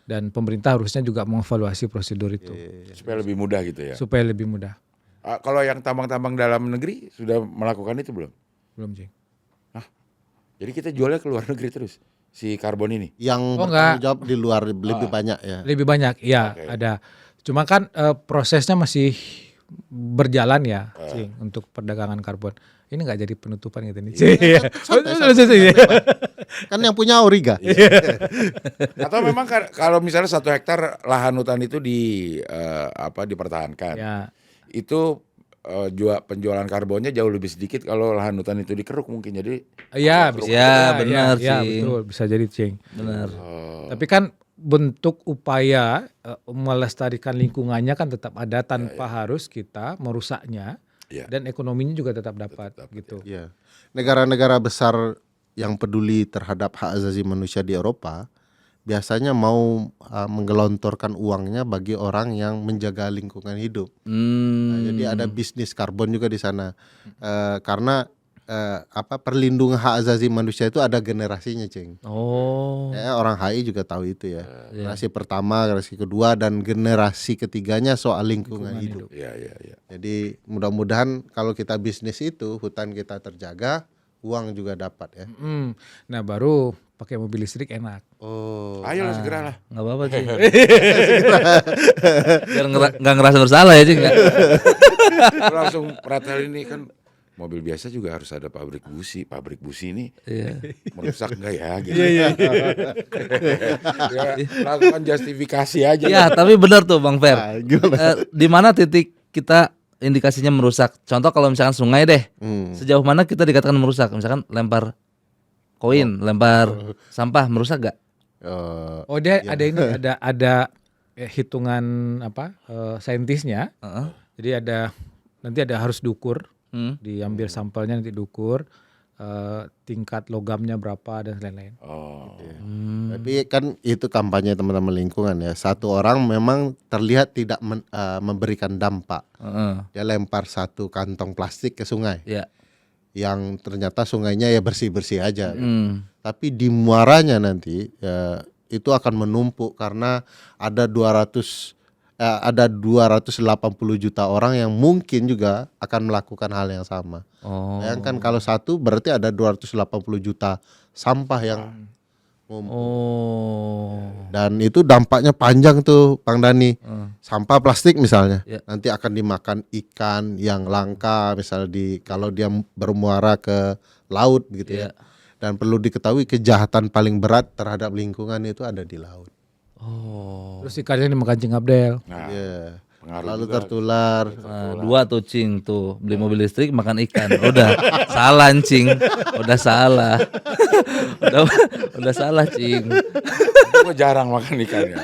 Dan pemerintah harusnya juga mengevaluasi prosedur itu Supaya lebih mudah gitu ya. supaya lebih mudah. Kalau yang tambang-tambang dalam negeri sudah melakukan itu belum? Belum, Jing. Jadi kita jualnya ke luar negeri terus si karbon ini. Yang Oh, bertanggung jawab di luar lebih banyak ya. Lebih banyak, iya ada. Cuma kan prosesnya masih berjalan ya, Cing, untuk perdagangan karbon. Ini nggak jadi penutupan gitu nih. Santai. Kan yang punya Auriga. Atau memang kalau misalnya 1 hektar lahan hutan itu dipertahankan, Ya, itu penjualan karbonnya jauh lebih sedikit kalau lahan hutan itu dikeruk mungkin. Jadi iya bisa. Ya, benar, ya, Cing. betul bisa jadi, Cing. Benar. Tapi kan bentuk upaya melestarikan lingkungannya kan tetap ada tanpa harus kita merusaknya. Ya. Dan ekonominya juga tetap dapat gitu. Iya. Negara-negara besar yang peduli terhadap hak asasi manusia di Eropa biasanya mau menggelontorkan uangnya bagi orang yang menjaga lingkungan hidup. Nah, jadi ada bisnis karbon juga di sana. Karena perlindungan hak asasi manusia itu ada generasinya, Cing. Oh. Ya, orang HI juga tahu itu ya. Generasi pertama, generasi kedua, dan generasi ketiganya soal lingkungan hidup. ya. Jadi mudah-mudahan kalau kita bisnis itu hutan kita terjaga, uang juga dapat ya. Nah baru pakai mobil listrik enak. Oh. Ayolah segeralah. Nggak apa-apa, Cing. Biar nggak ngerasa bersalah ya, Cing. Langsung pretel ini kan mobil biasa juga harus ada pabrik busi. Pabrik busi ini merusak enggak ya? Gitu. Ya, lakukan justifikasi aja. Ya, tapi benar tuh Bang Fer. Nah, gimana? Di mana titik kita indikasinya merusak? Contoh kalau misalkan sungai deh, sejauh mana kita dikatakan merusak? Misalkan lempar koin, lempar sampah, merusak gak? Oh dia ada ini ada hitungan saintisnya. Heeh. Jadi nanti harus diukur, Hmm. diambil sampelnya nanti diukur tingkat logamnya berapa dan lain-lain. Oh. Tapi kan itu kampanye teman-teman lingkungan ya. Satu orang memang terlihat tidak memberikan dampak. Heeh. Dia lempar satu kantong plastik ke sungai, Ya. yang ternyata sungainya ya bersih-bersih aja. Hmm. Tapi di muaranya nanti itu akan menumpuk karena ada 280 juta orang yang mungkin juga akan melakukan hal yang sama. Oh. Bayangkan kalau satu berarti ada 280 juta sampah yang ngumpul. Oh. Dan itu dampaknya panjang tuh, Bang Dani. Hmm. Sampah plastik misalnya, Ya. nanti akan dimakan ikan yang langka, misalnya kalau dia bermuara ke laut gitu ya. Ya. Dan perlu diketahui kejahatan paling berat terhadap lingkungan itu ada di laut. Oh. Terus ikannya dimakan Cing Abdel. Nah, Iya. pengaruh Lalu juga. tertular. Nah, dua tuh Cing tuh beli mobil listrik makan ikan. Udah salah Cing. Udah salah. udah salah Cing. Gue jarang makan ikan ya.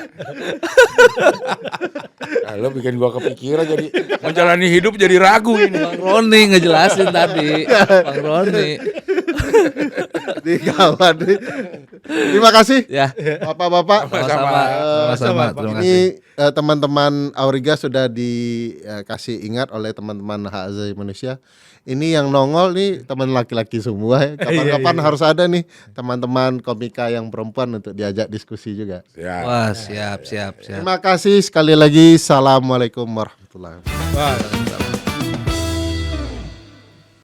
Nah, lo bikin gua kepikiran jadi menjalani hidup jadi ragu ini. Bang Roni ngejelasin tadi. Bang Roni. Di kawan. Terima kasih Ya. Bapak-bapak. Sama-sama. Sama-sama. Terima kasih. Ini teman-teman Auriga sudah dikasih ingat oleh teman-teman hak asasi manusia. Ini yang nongol nih teman laki-laki semua ya. Kapan-kapan harus ada nih teman-teman komika yang perempuan untuk diajak diskusi juga. Ya. Wah, siap. Terima kasih sekali lagi. Assalamualaikum warahmatullahi wabarakatuh. Wah,